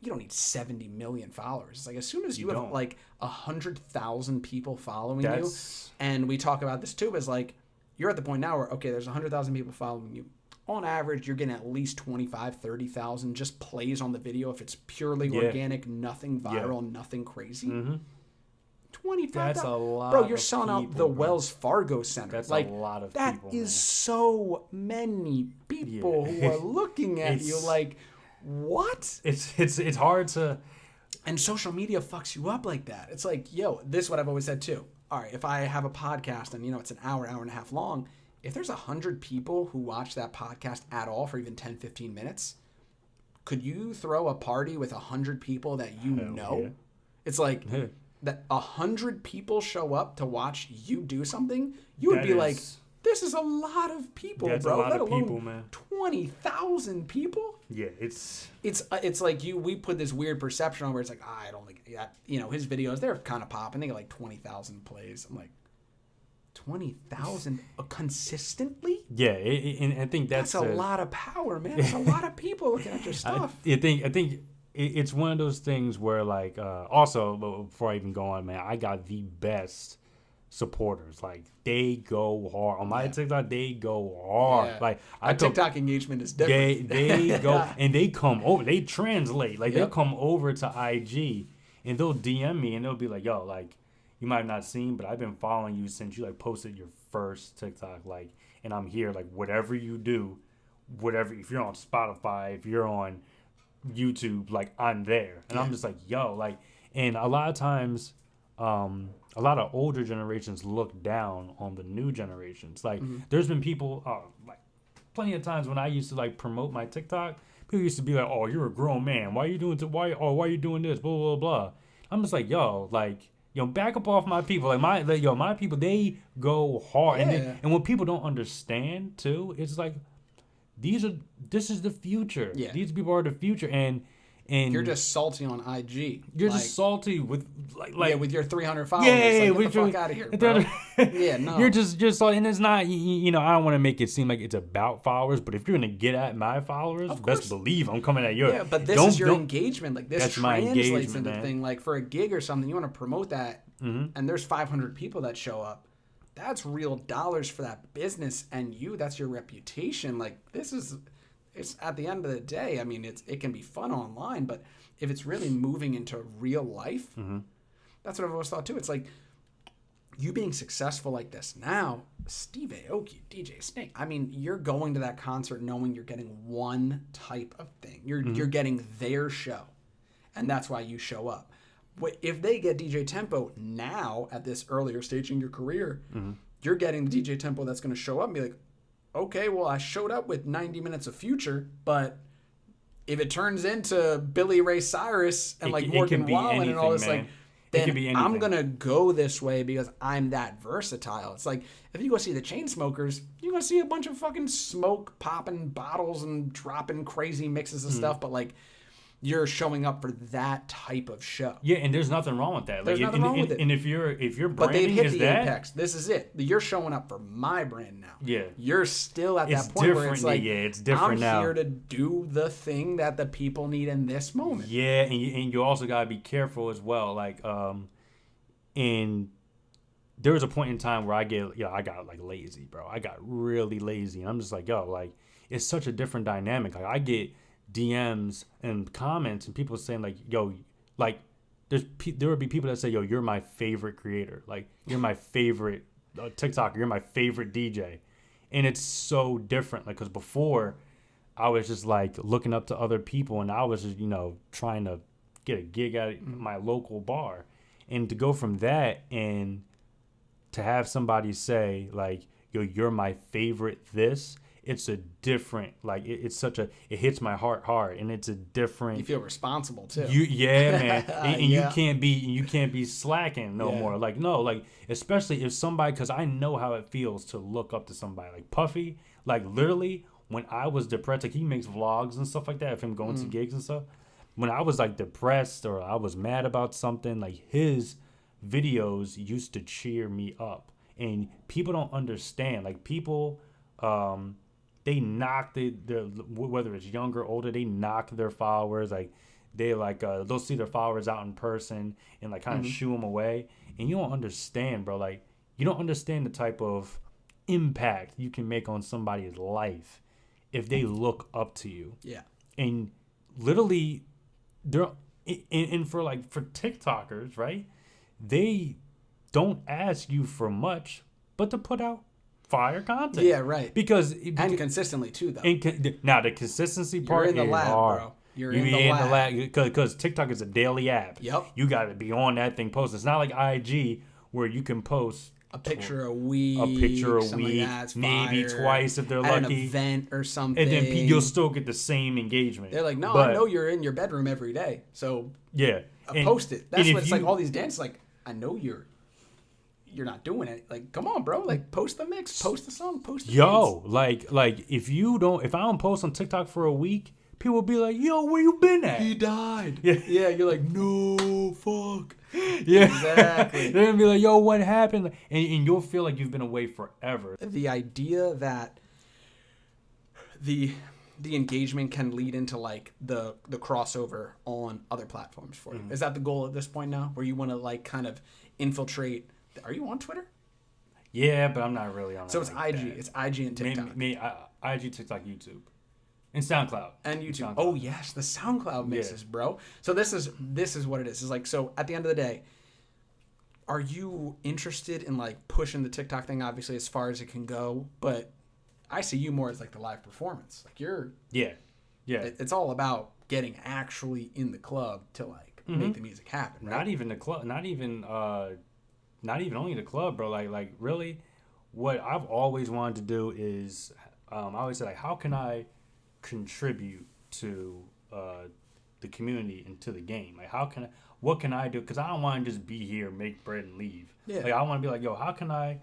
don't need 70 million followers. It's like as soon as you have like 100,000 people following you, and we talk about this too, is like you're at the point now where okay, there's 100,000 people following you. On average, you're getting at least 25, 30,000 just plays on the video if it's purely organic, nothing viral, nothing crazy. 25,000. That's a lot. Bro, you're selling out the Wells Fargo Center. That's like, a lot of that people. That is man. So many people who are looking at you like, what? It's hard to. And social media fucks you up like that. It's like, yo, this is what I've always said too. All right, if I have a podcast and it's an hour and a half long, if there's 100 people who watch that podcast at all for even 10, 15 minutes, could you throw a party with 100 people that you know? Yeah. It's like that 100 people show up to watch you do something. You would be like, this is a lot of people, that's bro. A lot Let of alone people, man. 20,000 people. Yeah, it's like we put this weird perception on where it's like, I don't think that, his videos, they're kind of popping. They get like 20,000 plays. I'm like, 20,000 consistently? Yeah, and I think that's a lot of power, man. It's a lot of people looking at your stuff. I think it's one of those things where like also before I even go on, man, I got the best supporters. Like they go hard on my TikTok. They go hard. Yeah. Like our TikTok engagement is different. They go and they come over. They translate. Like they'll come over to IG and they'll DM me and they'll be like, "Yo, like you might have not seen, but I've been following you since you like posted your first TikTok. Like, and I'm here. Like whatever you do, whatever. If you're on Spotify, if you're on YouTube, like I'm there." And I'm just like, "Yo, like." And a lot of times, a lot of older generations look down on the new generations. Like, there's been people, like, plenty of times when I used to like promote my TikTok, people used to be like, "Oh, you're a grown man. Why are you doing why are you doing this? Blah blah blah." I'm just like, "Yo, like, back up off my people. Like my people, they go hard." Yeah. And what people don't understand too, it's like, this is the future. Yeah. These people are the future, and you're just salty on IG. You're just salty with with your 300 followers. Yeah, get the fuck out of here, bro. Yeah, no. You're just salty, and it's not. I don't want to make it seem like it's about followers, but if you're gonna get at my followers, best believe I'm coming at yours. Yeah, but this is your engagement. Like this translates into the thing. Like for a gig or something, you want to promote that, and there's 500 people that show up. That's real dollars for that business, and that's your reputation. Like it's at the end of the day, I mean, it can be fun online, but if it's really moving into real life, that's what I've always thought too. It's like you being successful like this now, Steve Aoki, DJ Snake. I mean, you're going to that concert knowing you're getting one type of thing. You're getting their show, and that's why you show up. If they get DJ Tempo now at this earlier stage in your career, you're getting the DJ Tempo that's going to show up and be like, okay, well, I showed up with 90 minutes of Future, but if it turns into Billy Ray Cyrus and like Morgan Wallen and all this, man. Like, then I'm going to go this way because I'm that versatile. It's like, if you go see the Chainsmokers, you're going to see a bunch of fucking smoke popping bottles and dropping crazy mixes of stuff, but like, you're showing up for that type of show. Yeah, and there's nothing wrong with that. There's nothing wrong with it. And if your branding but they've hit is the that, apex. This is it. You're showing up for my brand now. Yeah. You're still at that point where it's like, it's different now. I'm here to do the thing that the people need in this moment. Yeah, and you also gotta be careful as well. Like, and there was a point in time where I got like lazy, bro. I got really lazy, and I'm just like, like it's such a different dynamic. Like I get DMs and comments and people saying like, like there would be people that say, you're my favorite creator, like you're my favorite TikToker, you're my favorite DJ, and it's so different. Like, because before I was just like looking up to other people and I was just trying to get a gig at my local bar, and to go from that and to have somebody say like, yo, you're my favorite this, it's a different, like, it's such a, it hits my heart hard, and it's a different. You feel responsible too. Yeah, man, and Yeah. you can't be slacking no more. Like, no, like, especially if somebody, because I know how it feels to look up to somebody like Puffy. Like, literally, when I was depressed, like, he makes vlogs and stuff like that of him going to gigs and stuff. When I was like depressed or I was mad about something, like, his videos used to cheer me up, and people don't understand. Like, people, they knock their, whether it's younger or older, they knock their followers. Like, they like they'll see their followers out in person and like kind of shoo them away. And you don't understand, bro. Like, you don't understand the type of impact you can make on somebody's life if they look up to you. Yeah. And literally, they're and for TikTokers, right? They don't ask you for much, but to put out fire content. Yeah, right. Because and consistently too, though. Now the consistency part in the is lab, hard. bro. You're in the lab because TikTok is a daily app. Yep. You got to be on that thing posting. It's not like IG where you can post a picture a week, maybe twice if they're at lucky, an event or something, and then you'll still get the same engagement. They're like, no, I know you're in your bedroom every day, so yeah, post it. That's what it's like. All these dances, like, I know you're not doing it. Like, come on, bro. Like, post the mix, post the song, post the dance. like if I don't post on TikTok for a week, people will be like, yo, where you been at? He died. Yeah, you're like, no, fuck. Yeah, exactly. They're gonna be like, yo, what happened? And you'll feel like you've been away forever. The idea that the engagement can lead into like the crossover on other platforms for you. Is that the goal at this point now, where you want to like kind of infiltrate? Are you on Twitter? Yeah, but I'm not really on. So it's IG. That. It's IG and TikTok. IG, TikTok, YouTube, and SoundCloud. And YouTube. SoundCloud. Oh yes, the SoundCloud mixes, bro. So this is what it is. It's like, so at the end of the day, are you interested in like pushing the TikTok thing, obviously, as far as it can go? But I see you more as like the live performance. Like, you're it's all about getting actually in the club to like make the music happen. Right? Not even the club. Not even only the club, bro. Like really, what I've always wanted to do is I always say, like, how can I contribute to the community and to the game? Like, what can I do? Because I don't want to just be here, make bread, and leave. Yeah. Like, I want to be like, yo, how can I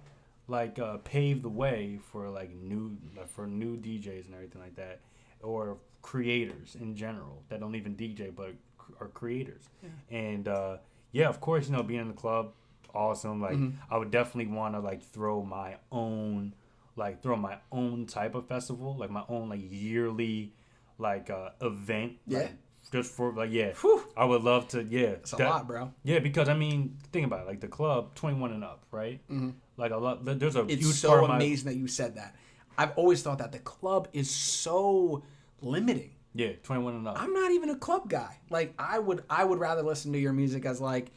like pave the way for like new DJs and everything like that, or creators in general that don't even DJ but are creators. Yeah. And of course, being in the club, awesome. Like, I would definitely want to like throw my own type of festival, like my own like yearly like event. Yeah. Like, just for like, yeah. Whew. I would love to, It's a lot, bro. Yeah, because I mean, think about it, like the club, 21 and up, right? Mm-hmm. Like a lot, there's a it's huge so part of amazing that you said that. I've always thought that the club is so limiting. Yeah, 21 and up. I'm not even a club guy. Like, I would rather listen to your music as like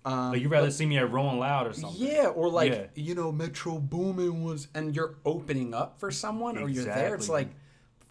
you'd rather see me at Rolling Loud or something. Yeah, or like, Metro Boomin was, and you're opening up for someone, or you're there. It's like,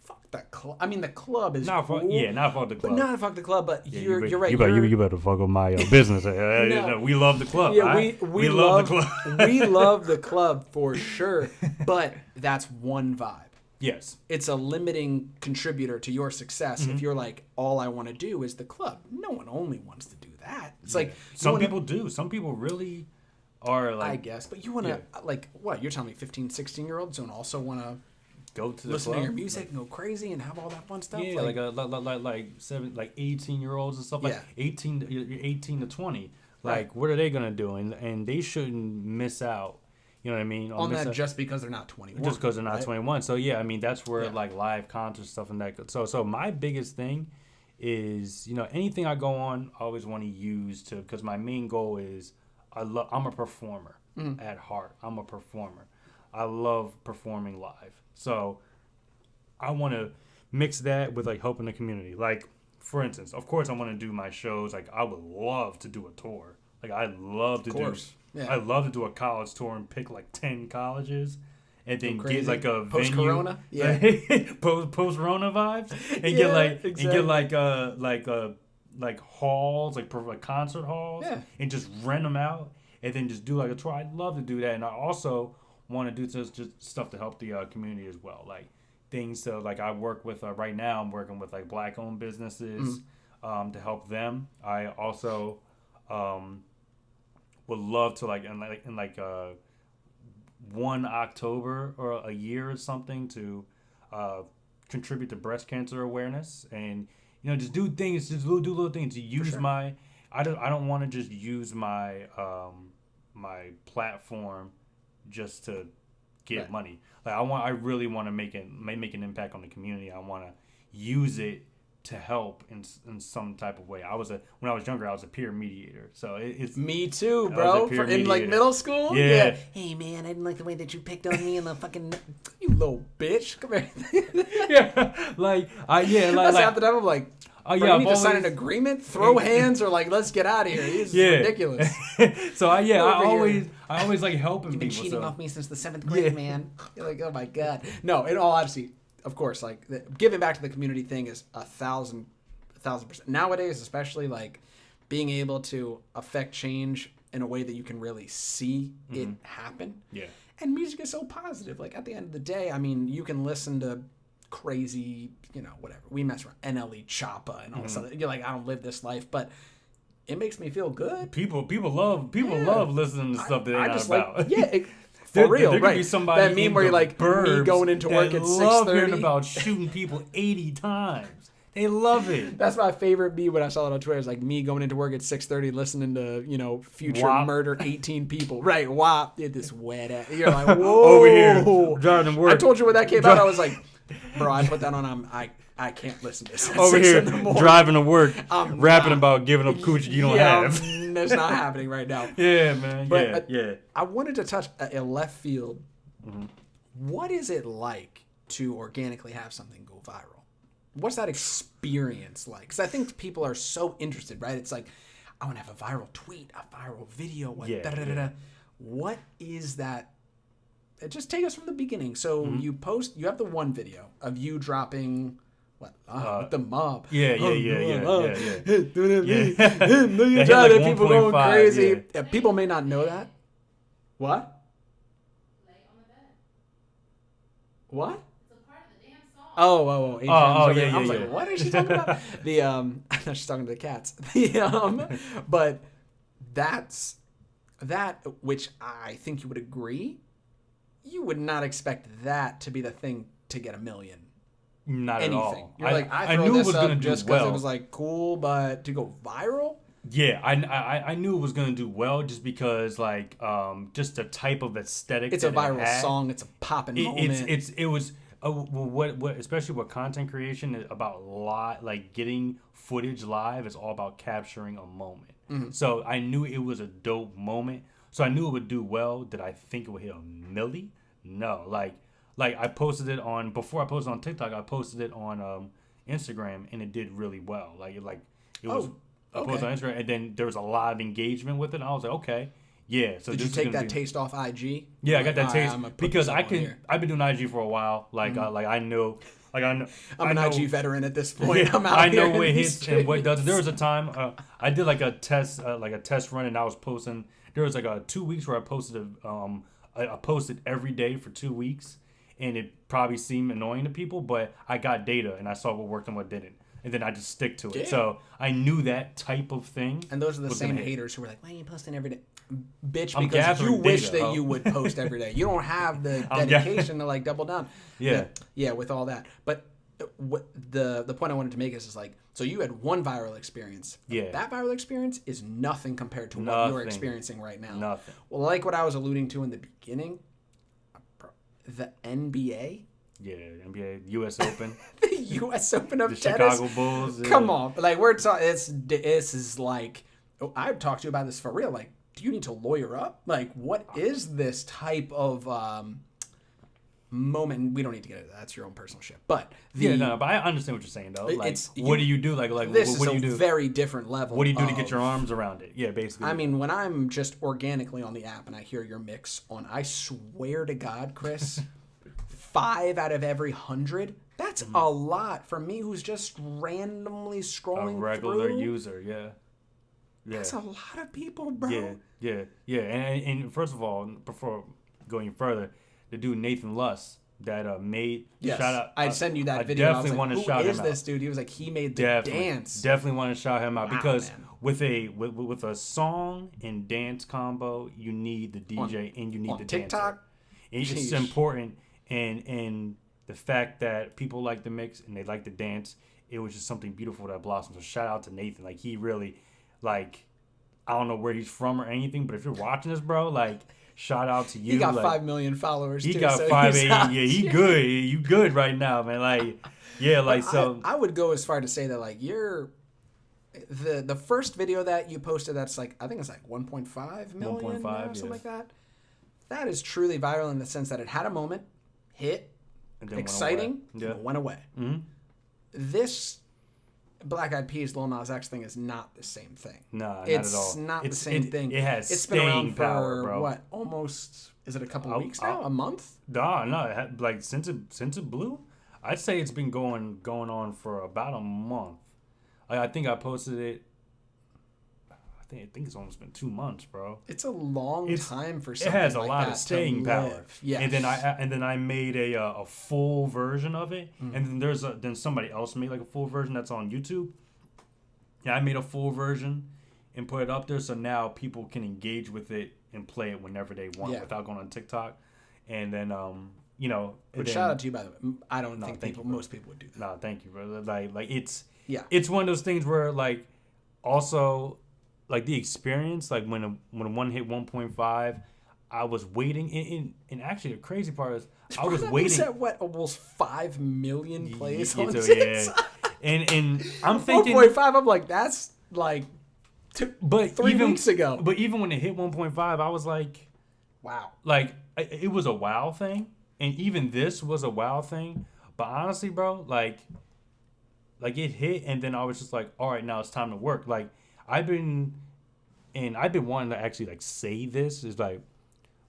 fuck that club. I mean, the club is not cool. Not fuck the club. But not fuck the club, but you're right. You better fuck with my business. No, we love the club. Yeah, we love the club. We love the club for sure, but that's one vibe. Yes. It's a limiting contributor to your success if you're like, all I want to do is the club. No one only wants to do that. It's like, some people do. Some people really are like, I guess, but you want to like, what? You're telling me 15, 16-year-olds don't also want to go to the listen club, to your music and go crazy and have all that fun stuff? Yeah, like 18-year-olds and stuff, like 18 to 20. Like, what are they gonna do? And they shouldn't miss out. You know what I mean? On that just because they're not 21. Just because they're not 21. So yeah, I mean, that's where like live concerts stuff and that. So my biggest thing is, anything I go on, I always want to use because my main goal is I'm a performer at heart. I'm a performer. I love performing live. So I want to mix that with like helping the community. Like, for instance, of course I want to do my shows. Like, I would love to do a tour. Like, I'd love to do. Yeah. I love to do a college tour and pick like 10 colleges, and then get like a post-corona, post-corona vibes, and get like halls, like concert halls, and just rent them out, and then just do like a tour. I'd love to do that, and I also want to do just stuff to help the community as well. Like things to like I work with right now. I'm working with like Black-owned businesses to help them. I also would love to like in 1 October or a year or something to contribute to breast cancer awareness and just do things, do little things to use my. I don't want to just use my my platform just to get money. Like I really want to make an impact on the community. I want to use it to help in some type of way. When I was younger, I was a peer mediator. So it's me too, bro. In like middle school. Yeah. Hey man, I didn't like the way that you picked on me and the fucking you little bitch. Come here. That's half the time I'm like. Oh yeah, you need to sign an agreement, throw hands, or like let's get out of here. It's ridiculous. So I always like helping people. You've been cheating off me since the 7th grade, man. You're like, oh my god. No, in all honesty, of course, like giving back to the community thing is 1,000%. Nowadays, especially like being able to affect change in a way that you can really see it happen. Yeah. And music is so positive. Like at the end of the day, I mean, you can listen to crazy, whatever. We mess around NLE Choppa and all this other. You're like, I don't live this life, but it makes me feel good. People love listening to stuff that they're not about. For real, there right? Could be somebody that meme where you're like me going into work at 6:30. Love hearing about shooting people 80 times. They love it. That's my favorite meme when I saw it on Twitter. It's like me going into work at 6:30, listening to Future WAP. murder 18 people. Right, WAP did this wet ass. You're like, whoa. Over here, driving to work. I told you when that came out, I was like, bro, I put that on. I can't listen to this. Over here, driving to work, rapping about giving up coochie you don't have. That's not happening right now. Yeah, man. But yeah. I wanted to touch a left field. What is it like to organically have something go viral? What's that experience like? Because I think people are so interested, right? It's like, I want to have a viral tweet, a viral video. What is that? Just take us from the beginning. So you have the one video of you dropping with the mob. Yeah. People going crazy. Yeah, people may not know that. What? Lay on the bed. What? It's a part of the damn song. Oh, yeah. I was like, what is she talking about? She's talking to the cats. But that's that, which I think you would agree. You would not expect that to be the thing to get 1 million. Not anything. At all. You're like, I knew it was going to do just because it was like cool, but to go viral? Yeah, I knew it was going to do well just because like just the type of aesthetic. It's a viral song. It's a popping moment. It was what especially with content creation is about getting footage live. It's all about capturing a moment. Mm-hmm. So I knew it was a dope moment. So I knew it would do well. Did I think it would hit 1 million? No. Like I posted it on before I posted on TikTok. I posted it on Instagram and it did really well. Like it was. I posted on Instagram and then there was a lot of engagement with it. And I was like, okay, yeah. So did you take that taste off IG? Yeah, I got that taste because I've been doing IG for a while. Like I know. I'm an IG veteran at this point. Yeah, I know what hits and what doesn't. There was a time I did like a test run and I was posting. There was like 2 weeks where I posted I posted every day for 2 weeks, and it probably seemed annoying to people, but I got data and I saw what worked and what didn't, and then I just stick to it. Yeah. So I knew that type of thing. And those are the same haters who were like, "Why are you posting every day, bitch?" Because you wish that you would post every day. You don't have the dedication to like double down. Yeah, with all that, but. The point I wanted to make is like, so you had one viral experience. Yeah. That viral experience is nothing compared to what you're experiencing right now. Nothing. Well, like what I was alluding to in the beginning, the NBA. Yeah, NBA, U.S. Open. The U.S. Open of the tennis. Chicago Bulls. Yeah. Come on, like we're talking. This is like, I've talked to you about this for real. Like, do you need to lawyer up? Like, what is this type of moment? We don't need to get into that. That's your own personal shit. But but I understand what you're saying though. Like, what do you do? Like this what do you is do? a very different level. What do you do to get your arms around it? Yeah, basically. I mean, when I'm just organically on the app and I hear your mix on, I swear to God, Chris, 5 out of every 100. That's a lot for me, who's just randomly scrolling. A regular through. user, yeah. That's a lot of people, bro. Yeah. And first of all, before going further, the dude Nathan Luss that made Yes. shout out. I'd send you that video. Definitely and I want was to like, shout who him is out. this dude? He was like, he made the dance. Definitely want to shout him out Wow, because man. with a song and dance combo, you need the DJ and you need the TikTok. dancer. It's important, and the fact that people like the mix and they like the dance, it was just something beautiful that blossomed. So shout out to Nathan. Like he really, like, I don't know where he's from or anything, but if you're watching this, bro, like. Shout out to you. He got like, 5 million followers. He too, got so 5 he's 8. out. Yeah, he good. You good right now, man. Like, yeah, like so. I would go as far to say that like the first video that you posted that's like I think it's like 1.5 million 1.5, now, something like that. That is truly viral in the sense that it had a moment, hit, And then exciting, went away. went away. This Black Eyed Peas Lil Nas X thing is not the same thing. Nah, it's not at all. not the same thing. It has it's been around power, for bro. what? Almost is it a couple of weeks now? A month? Nah, no, it had, like since it blew, I'd say it's been going on for about a month. I think I posted it. I think it's almost been 2 months, bro. It's a long time for something. It has a like lot that of staying to power. live. Yes. And then I made a full version of it, and then then somebody else made like a full version that's on YouTube. Yeah, I made a full version and put it up there, so now people can engage with it and play it whenever they want without going on TikTok. And then But shout out to you, by the way. I don't think you, most people would do that. No, thank you, brother. Like it's it's one of those things where like also like the experience, like when one hit 1.5, I was waiting and actually the crazy part is I was waiting. Was at what, almost 5 million plays on so, TikTok? And I'm thinking 1.5. I'm like, that's like 3 weeks ago. But even when it hit 1.5, I was like, wow. Like it was a wow thing, and even this was a wow thing. But honestly, bro, like it hit, and then I was just like, all right, now it's time to work. Like I've been wanting to actually like say this is like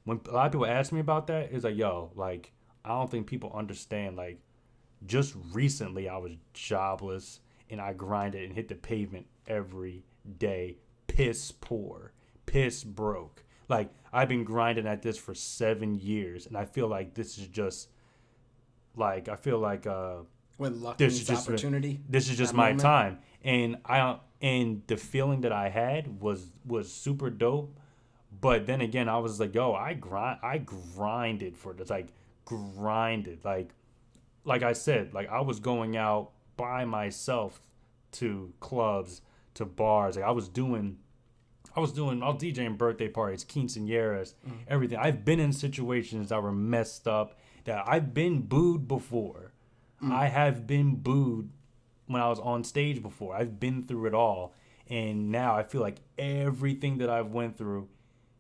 when a lot of people ask me about that, it's like, yo, like I don't think people understand. Like just recently, I was jobless and I grinded and hit the pavement every day, piss poor, piss broke. Like I've been grinding at this for 7 years, and I feel like this is just like when luck this meets is just opportunity. This is just my time, and the feeling that I had was super dope. But then again, I was like, yo, I grinded for this, like I said, like I was going out by myself to clubs, to bars. Like I was DJing birthday parties, quinceañeras, everything. I've been in situations that were messed up, that I've been booed before. I have been booed when I was on stage before. I've been through it all. And now I feel like everything that I've went through,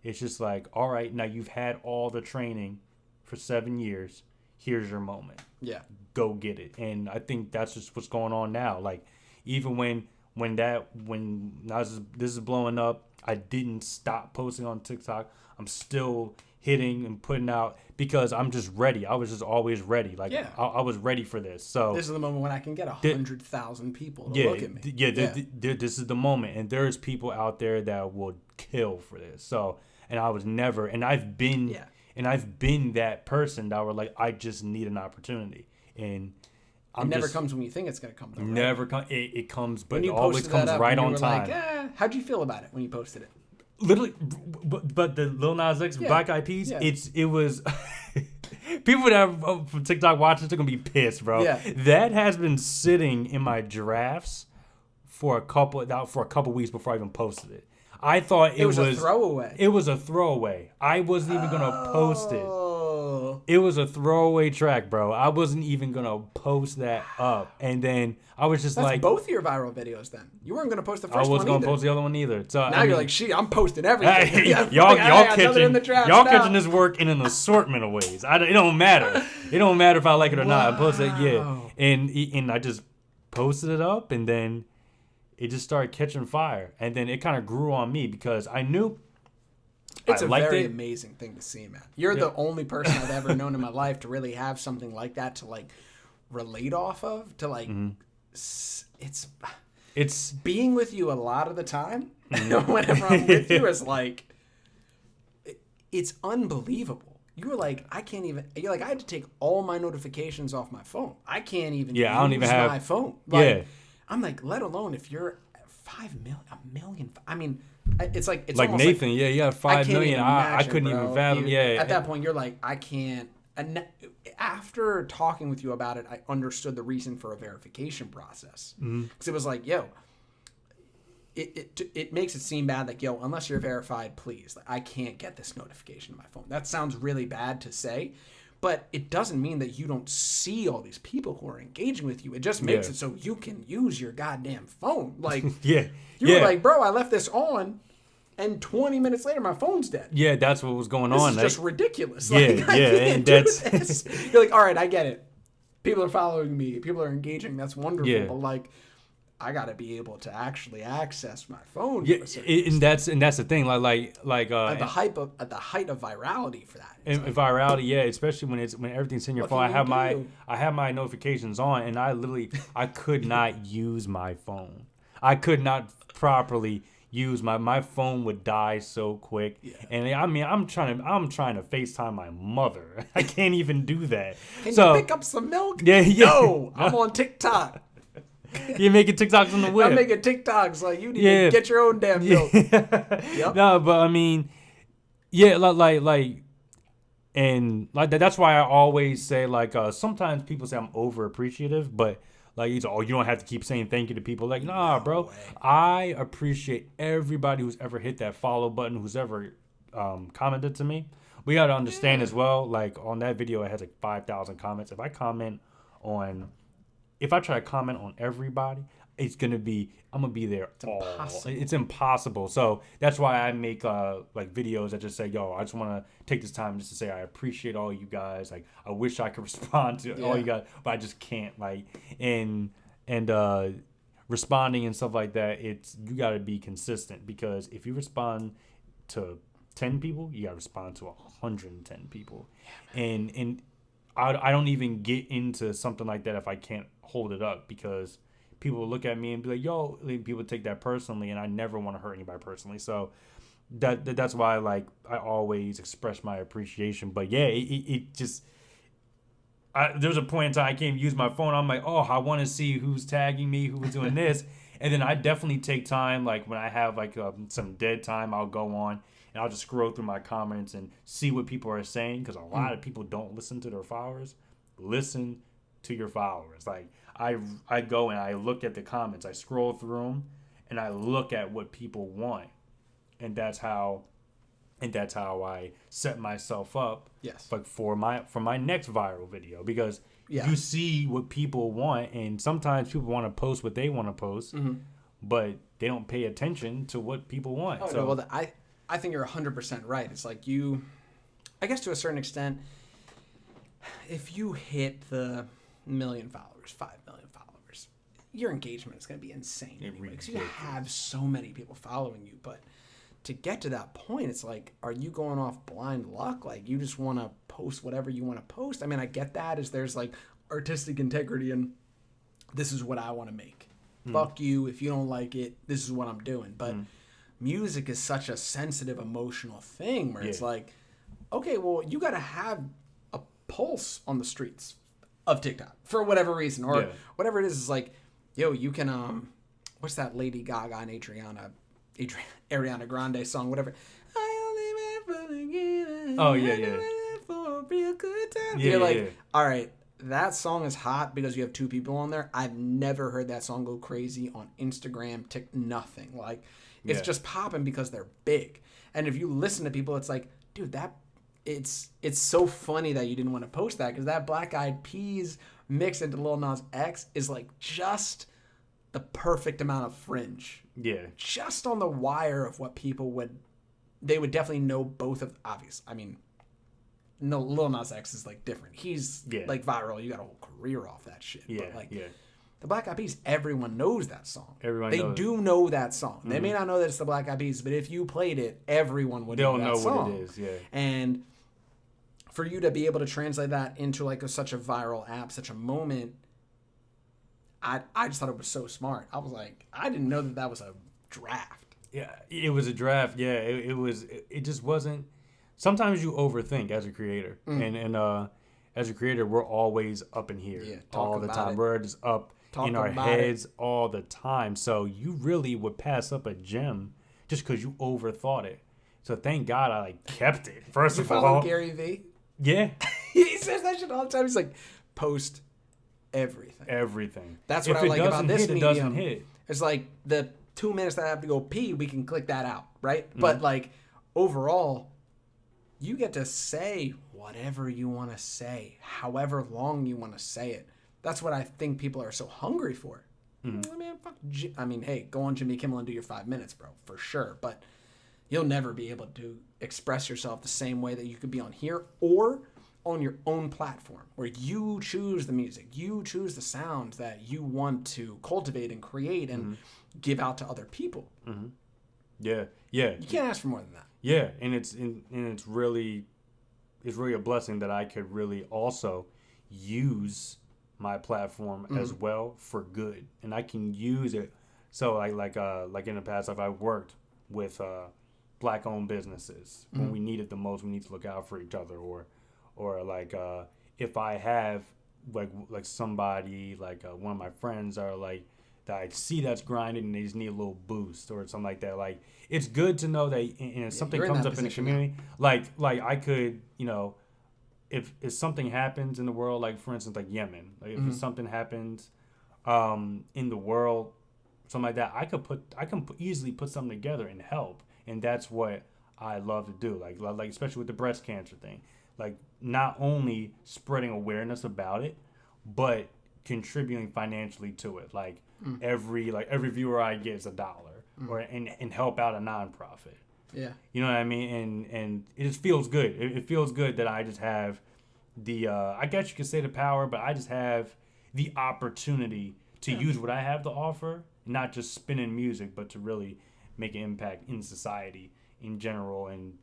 it's just like, all right, now you've had all the training for 7 years. Here's your moment. Yeah. Go get it. And I think that's just what's going on now. Like, even when this is blowing up, I didn't stop posting on TikTok. I'm still hitting and putting out because I'm just ready. I was just always ready. Like I was ready for this. So this is the moment when I can get 100,000 people to look at me. This is the moment, and there's people out there that will kill for this. So, and I was never, and I've been that person that were like, I just need an opportunity, and it never comes when you think it's gonna come. Though, right? Never comes. It comes, but it always comes right on time. Like, how'd you feel about it when you posted it? Literally, but the Lil Nas X Black Eyed Peas, it was people that are from TikTok watching are gonna be pissed, bro. Yeah. That has been sitting in my drafts for a couple weeks before I even posted it. I thought it was a throwaway. It was a throwaway. I wasn't even gonna post it. It was a throwaway track, bro. I wasn't even gonna post that up, and then I was just like, both of your viral videos. Then you weren't gonna post the first one. I wasn't gonna post the other one either. So now you're like, I'm posting everything. Hey, y'all catching this work in an assortment of ways. It don't matter. It don't matter if I like it or not. I posted it, and I just posted it up, and then it just started catching fire, and then it kind of grew on me because I knew. It's a very amazing thing to see, man. You're the only person I've ever known in my life to really have something like that to like relate off of. To like, it's being with you a lot of the time. Whenever I'm with you, it's like it's unbelievable. You were like, I can't even. You're like, I had to take all my notifications off my phone. I can't even. Yeah, use I don't even have my phone. Like, yeah. I'm like, let alone if you're 5 million, a million. I mean, it's like it's Like almost Nathan. Like, yeah, you have 5 million. I couldn't bro. even fathom. Yeah. At that point, you're like, I can't. And after talking with you about it, I understood the reason for a verification process because it was like, yo. It makes it seem bad, like, yo, unless you're verified, please. Like, I can't get this notification on my phone. That sounds really bad to say, but it doesn't mean that you don't see all these people who are engaging with you. It just makes it so you can use your goddamn phone. Like, you were like, bro, I left this on, and 20 minutes later, my phone's dead. Yeah, that's what was going This on. is just ridiculous. Yeah, like, I and can't that's... do this. You're like, all right, I get it. People are following me. People are engaging. That's wonderful. Yeah. But, like, I gotta be able to actually access my phone. Yeah, and that's the thing. Like at the height of virality for that. And like, virality, yeah, especially when everything's in your phone. I have my notifications on, and I could not use my phone. I could not properly use my phone would die so quick. Yeah. And I mean, I'm trying to FaceTime my mother. I can't even do that. Can you pick up some milk? Yeah. No, I'm on TikTok. You're making TikToks on the web. I'm making TikToks. Like, you need to get your own damn milk. Yep. No, but I mean, yeah, and like that. That's why I always say, like, sometimes people say I'm over appreciative, but like, you don't have to keep saying thank you to people. Like, nah, bro. I appreciate everybody who's ever hit that follow button, who's ever commented to me. We got to understand as well, like, on that video, it has like 5,000 comments. If I try to comment on everybody, I'm gonna be there. It's impossible. So that's why I make like videos that just say, yo, I just want to take this time just to say I appreciate all you guys. Like, I wish I could respond to all you guys, but I just can't. Like, and responding and stuff like that, you got to be consistent, because if you respond to 10 people, you got to respond to 110 people. And I don't even get into something like that if I can't hold it up, because people will look at me and be like, yo, people take that personally, and I never want to hurt anybody personally. So that's why, like, I always express my appreciation. But yeah, there was a point in time I can't even use my phone. I'm like, oh, I want to see who's tagging me, who was doing this. And then I definitely take time, like, when I have like some dead time, I'll go on and I'll just scroll through my comments and see what people are saying, because a lot of people don't listen to their followers. Listen to your followers. Like, I go and I look at the comments, I scroll through them, and I look at what people want, and that's how I set myself up. Yes. Like, for my next viral video, because you see what people want, and sometimes people want to post what they want to post, but they don't pay attention to what people want. Oh, so, no, well, I think you're 100% right. It's like, I guess to a certain extent, if you hit the 1 million followers, 5 million followers, your engagement is going to be insane anyway, because you have so many people following you. But to get to that point, it's like, are you going off blind luck? Like, you just want to post whatever you want to post? I mean, I get that, is there's like artistic integrity, and this is what I want to make. Fuck you. If you don't like it, this is what I'm doing. But music is such a sensitive, emotional thing where it's like, okay, well, you got to have a pulse on the streets of TikTok for whatever reason, or whatever it is. It's like, yo, you can, what's that Lady Gaga and Ariana Grande song, whatever. I only meant for the good. Oh, yeah. For a real good time. You're like, all right, that song is hot because you have 2 people on there. I've never heard that song go crazy on Instagram, nothing. Like, it's just popping because they're big. And if you listen to people, it's like, dude, it's so funny that you didn't want to post that, because that Black Eyed Peas mixed into Lil Nas X is like just the perfect amount of fringe. Yeah. Just on the wire of what people would definitely know both of, obvious. I mean, no, Lil Nas X is like different. He's like viral. You got a whole career off that shit. Yeah. But like, the Black Eyed Peas, everyone knows that song. They do know that song. They may not know that it's the Black Eyed Peas, but if you played it, everyone would know that song. What it is. Yeah. And for you to be able to translate that into like such a viral app, such a moment, I just thought it was so smart. I was like, I didn't know that was a draft. Yeah, it was a draft. Yeah, it was. It just wasn't sometimes you overthink as a creator, and as a creator, we're always up in here all the time. We're just up in our heads all the time. So you really would pass up a gem just because you overthought it. So thank God I kept it. First of all, follow Gary V? Yeah, he says that shit all the time. He's like, post everything. Everything. That's what I like about this medium. It doesn't hit. It's like the 2 minutes that I have to go pee, we can click that out, right? Mm-hmm. But overall, you get to say whatever you want to say, however long you want to say it. That's what I think people are so hungry for. Mm-hmm. I mean, hey, go on Jimmy Kimmel and do your 5 minutes, bro, for sure. But you'll never be able to express yourself the same way that you could be on here or on your own platform where you choose the music, you choose the sounds that you want to cultivate and create and give out to other people. Mm-hmm. Yeah. You can't ask for more than that. Yeah, and it's really a blessing that I could really also use my platform as well for good, and I can use it. So like in the past, I've worked with Black-owned businesses when we need it the most. We need to look out for each other, or if I have like somebody one of my friends are that I see that's grinding and they just need a little boost or something like that. It's good to know that if something comes up in the community, like I could, if something happens in the world, for instance, Yemen, if something happens in the world, something like that, I can easily put something together and help. And that's what I love to do. Like especially with the breast cancer thing, not only spreading awareness about it, but contributing financially to it. Every viewer I get is $1, or and help out a nonprofit. Yeah, you know what I mean, and it just feels good. It feels good that I just have the I guess you could say the power, but I just have the opportunity to use what I have to offer, not just spinning music, but to really make an impact in society in general and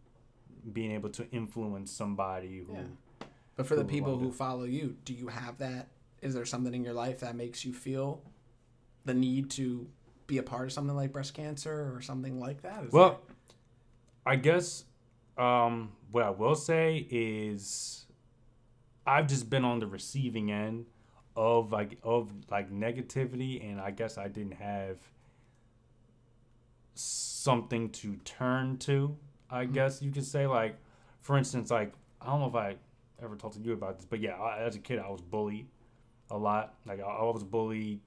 being able to influence somebody who. Yeah. But for the people who follow you, do you have that? Is there something in your life that makes you feel the need to be a part of something like breast cancer or something like that? I guess what I will say is I've just been on the receiving end of negativity, and I guess I didn't have something to turn to. I guess you could say, for instance, I don't know if I ever talked to you about this, but yeah, as a kid I was bullied a lot. I was bullied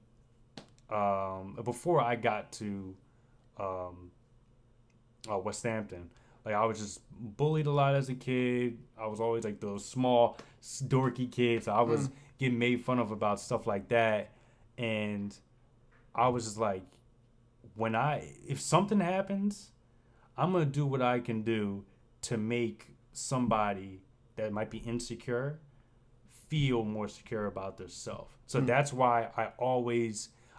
before I got to West Hampton. I was just bullied a lot as a kid. I was always those small, dorky kids. I was getting made fun of about stuff like that. And I was just if something happens, I'm going to do what I can do to make somebody that might be insecure feel more secure about themselves. So that's why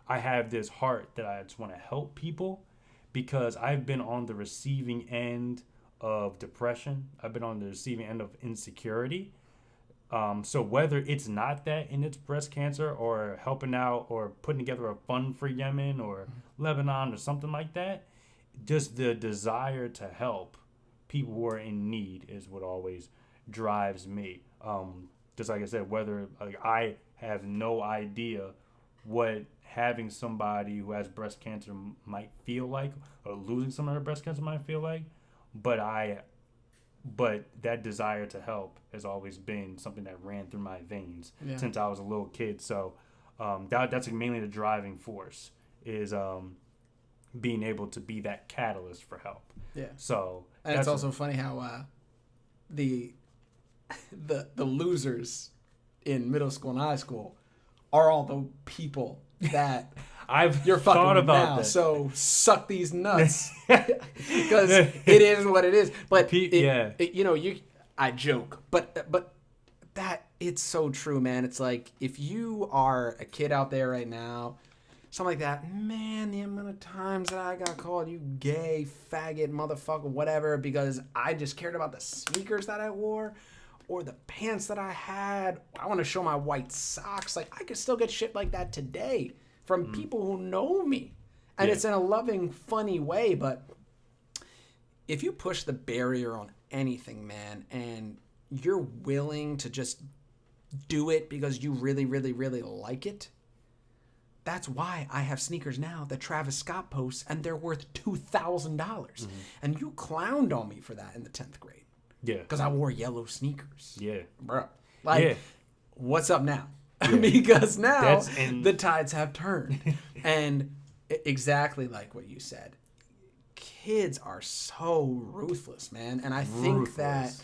I have this heart that I just want to help people, because I've been on the receiving end of depression. I've been on the receiving end of insecurity. So whether it's not that and it's breast cancer, or helping out or putting together a fund for Yemen or Lebanon or something like that, just the desire to help people who are in need is what always drives me. Just like I said, whether I have no idea what having somebody who has breast cancer might feel like, or losing someone to breast cancer might feel like, but that desire to help has always been something that ran through my veins since I was a little kid. So that's mainly the driving force, is being able to be that catalyst for help. Yeah. So and it's also funny how the losers in middle school and high school are all the people that you're fucking thought about now. That. So suck these nuts, because it is what it is. But I joke, but that it's so true, man. It's if you are a kid out there right now, something like that, man, the amount of times that I got called you gay, faggot, motherfucker, whatever, because I just cared about the sneakers that I wore or the pants that I had. I want to show my white socks. I could still get shit like that today from people who know me. And it's in a loving, funny way. But if you push the barrier on anything, man, and you're willing to just do it because you really, really, really like it, that's why I have sneakers now that Travis Scott posts, and they're worth $2,000. And you clowned on me for that in the 10th grade. Yeah. Because I wore yellow sneakers. Yeah. Bro. Like, what's up now? Yeah. Because now the tides have turned. And exactly like what you said, kids are so ruthless, man. And I think that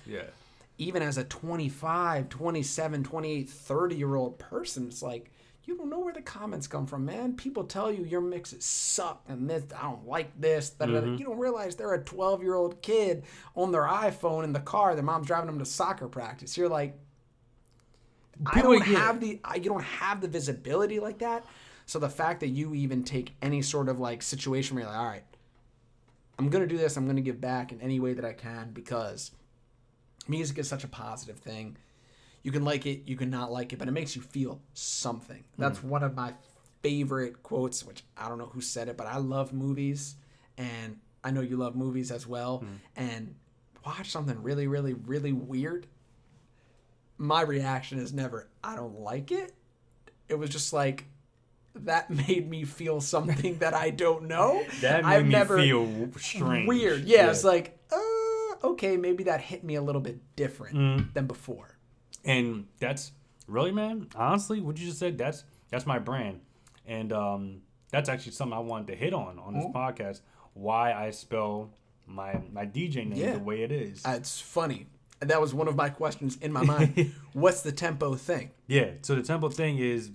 even as a 25, 27, 28, 30-year-old person, it's like, you don't know where the comments come from, man. People tell you your mixes suck and this, I don't like this. You don't realize they're a 12-year-old kid on their iPhone in the car. Their mom's driving them to soccer practice. You're like, you don't have the visibility like that. So the fact that you even take any sort of like situation where you're like, all right, I'm going to do this. I'm going to give back in any way that I can, because music is such a positive thing. You can like it, you can not like it, but it makes you feel something. That's one of my favorite quotes, which I don't know who said it, but I love movies, and I know you love movies as well. And watch something really, really, really weird. My reaction is never, I don't like it. It was just like, that made me feel something that I don't know. That made me feel strange. Weird. Yeah, it's like, okay, maybe that hit me a little bit different than before. And that's really, man, honestly, what you just said, that's my brand. And that's actually something I wanted to hit on this podcast, why I spell my DJ name the way it is. It's funny. That was one of my questions in my mind. What's the tempo thing? Yeah, so the tempo thing is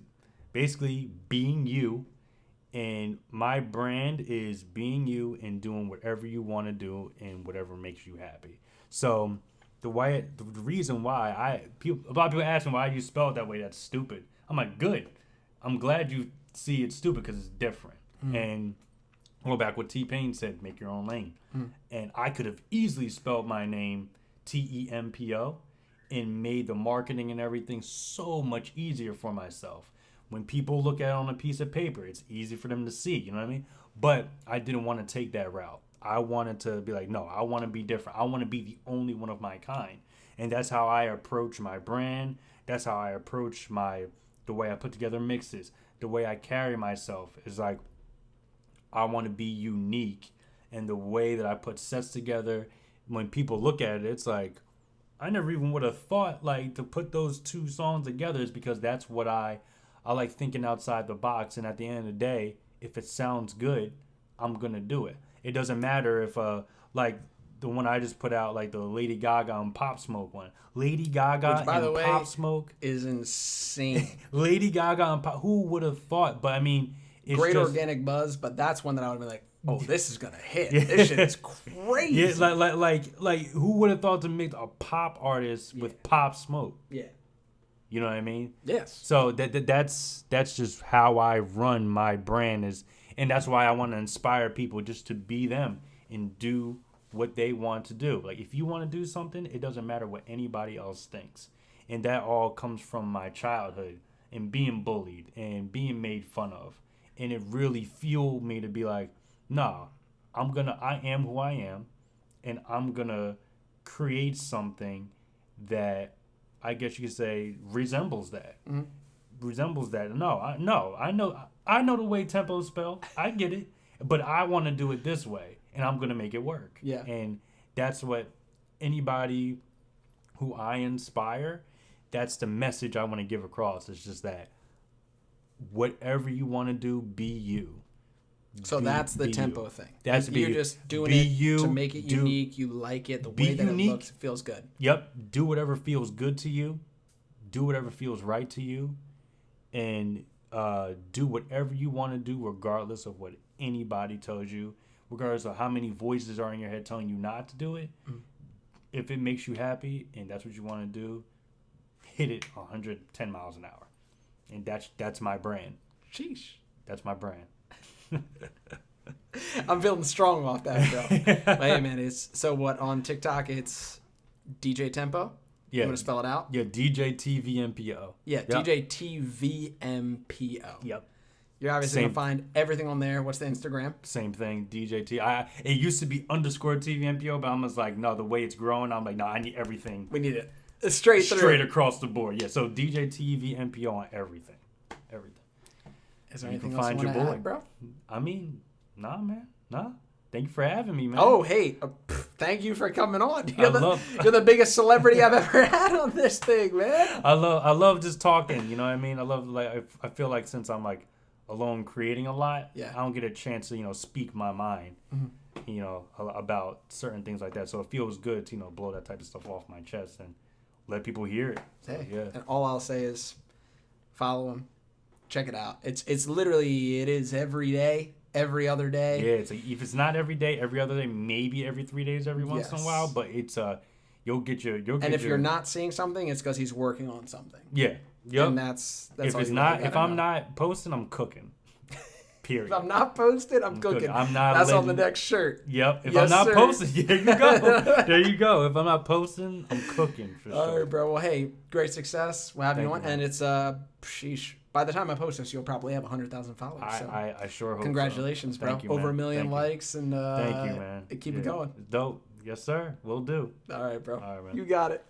basically being you, and my brand is being you and doing whatever you want to do and whatever makes you happy. So the reason why a lot of people ask me why you spell it that way. That's stupid. I'm like, good. I'm glad you see it's stupid because it's different. And go back what T-Pain said, make your own lane. And I could have easily spelled my name Tempo and made the marketing and everything so much easier for myself. When people look at it on a piece of paper, it's easy for them to see, you know what I mean? But I didn't want to take that route. I wanted to be like, no, I want to be different. I want to be the only one of my kind. And that's how I approach my brand. That's how I approach the way I put together mixes, the way I carry myself. Is like, I want to be unique. And the way that I put sets together, when people look at it, it's like, I never even would have thought like to put those two songs together, is because that's what I like, thinking outside the box. And at the end of the day, if it sounds good, I'm going to do it. It doesn't matter if, like, the one I just put out, like the Lady Gaga and Pop Smoke one. Lady Gaga and Pop Smoke is insane. Lady Gaga and Pop, who would have thought? But I mean, it's great organic buzz, but that's one that I would be like, oh, this is going to hit. This shit is crazy. Yeah, like who would have thought to make a pop artist with Pop Smoke? Yeah. You know what I mean? Yes. So that's just how I run my brand, and that's why I want to inspire people just to be them and do what they want to do. Like, if you want to do something, it doesn't matter what anybody else thinks. And that all comes from my childhood and being bullied and being made fun of. And it really fueled me to be like, nah, I am who I am, and I'm going to create something that I guess you could say resembles that. Resembles that. No, I know the way tempo is spelled. I get it. But I want to do it this way, and I'm going to make it work. Yeah. And that's what anybody who I inspire, that's the message I want to give across. It's just that whatever you want to do, be you. So that's the tempo thing. That's you're just doing it to make it unique. You like it the way that it looks. It feels good. Yep. Do whatever feels good to you. Do whatever feels right to you, and do whatever you want to do, regardless of what anybody tells you, regardless of how many voices are in your head telling you not to do it. If it makes you happy and that's what you want to do, hit it 110 miles an hour, and that's my brand. Sheesh. That's my brand. I'm feeling strong off that, bro. But hey, man, it's so what on TikTok? It's DJ Tempo. Yeah. You want to spell it out? Yeah, DJ TVMPO. Yeah, yep. DJ TVMPO. Yep. You're obviously Same. going to find everything on there. What's the Instagram? Same thing, DJT. It used to be _TVMPO, but I'm just like, no, the way it's growing, I'm like, no, I need everything. We need it. Straight across the board. Yeah, so DJTVMPO on everything. Everything. Is there You anything can else find you your want to boy. add, bro? I mean, nah, man. Nah. Thank you for having me, man. Oh, hey, thank you for coming on. You're love- the biggest celebrity I've ever had on this thing, man. I love just talking, you know what I mean? I love, like, I feel like since I'm, like, alone creating a lot, Yeah. I don't get a chance to, speak my mind, about certain things like that. So it feels good to, blow that type of stuff off my chest and let people hear it. So, Hey, yeah. and all I'll say is follow him. Check it out. It's literally, it is every day, every other day. Yeah, it's if it's not every day, every other day, maybe every 3 days, every once in a while, but it's you'll get And if you're not seeing something, it's because he's working on something. Yeah. Yep. And that's if all it's you not really if gotta I'm know. not posting, I'm cooking. Period. If I'm not posted, I'm cooking. I'm not That's on the letting- next shirt. Yep. If Yes, I'm not sir. posting, there you go. There you go. If I'm not posting, I'm cooking for All sure. right, bro. Well, hey, great success. We'll have you Thank on. you, And man. it's, sheesh. By the time I post this, you'll probably have 100,000 followers. So. I sure hope Congratulations, so. bro. Thank you, Over man. 1 million Thank you. likes. And Thank you, man. keep it Yeah. going. Dope. Yes, sir. Will do. All right, bro. All right, man. You got it.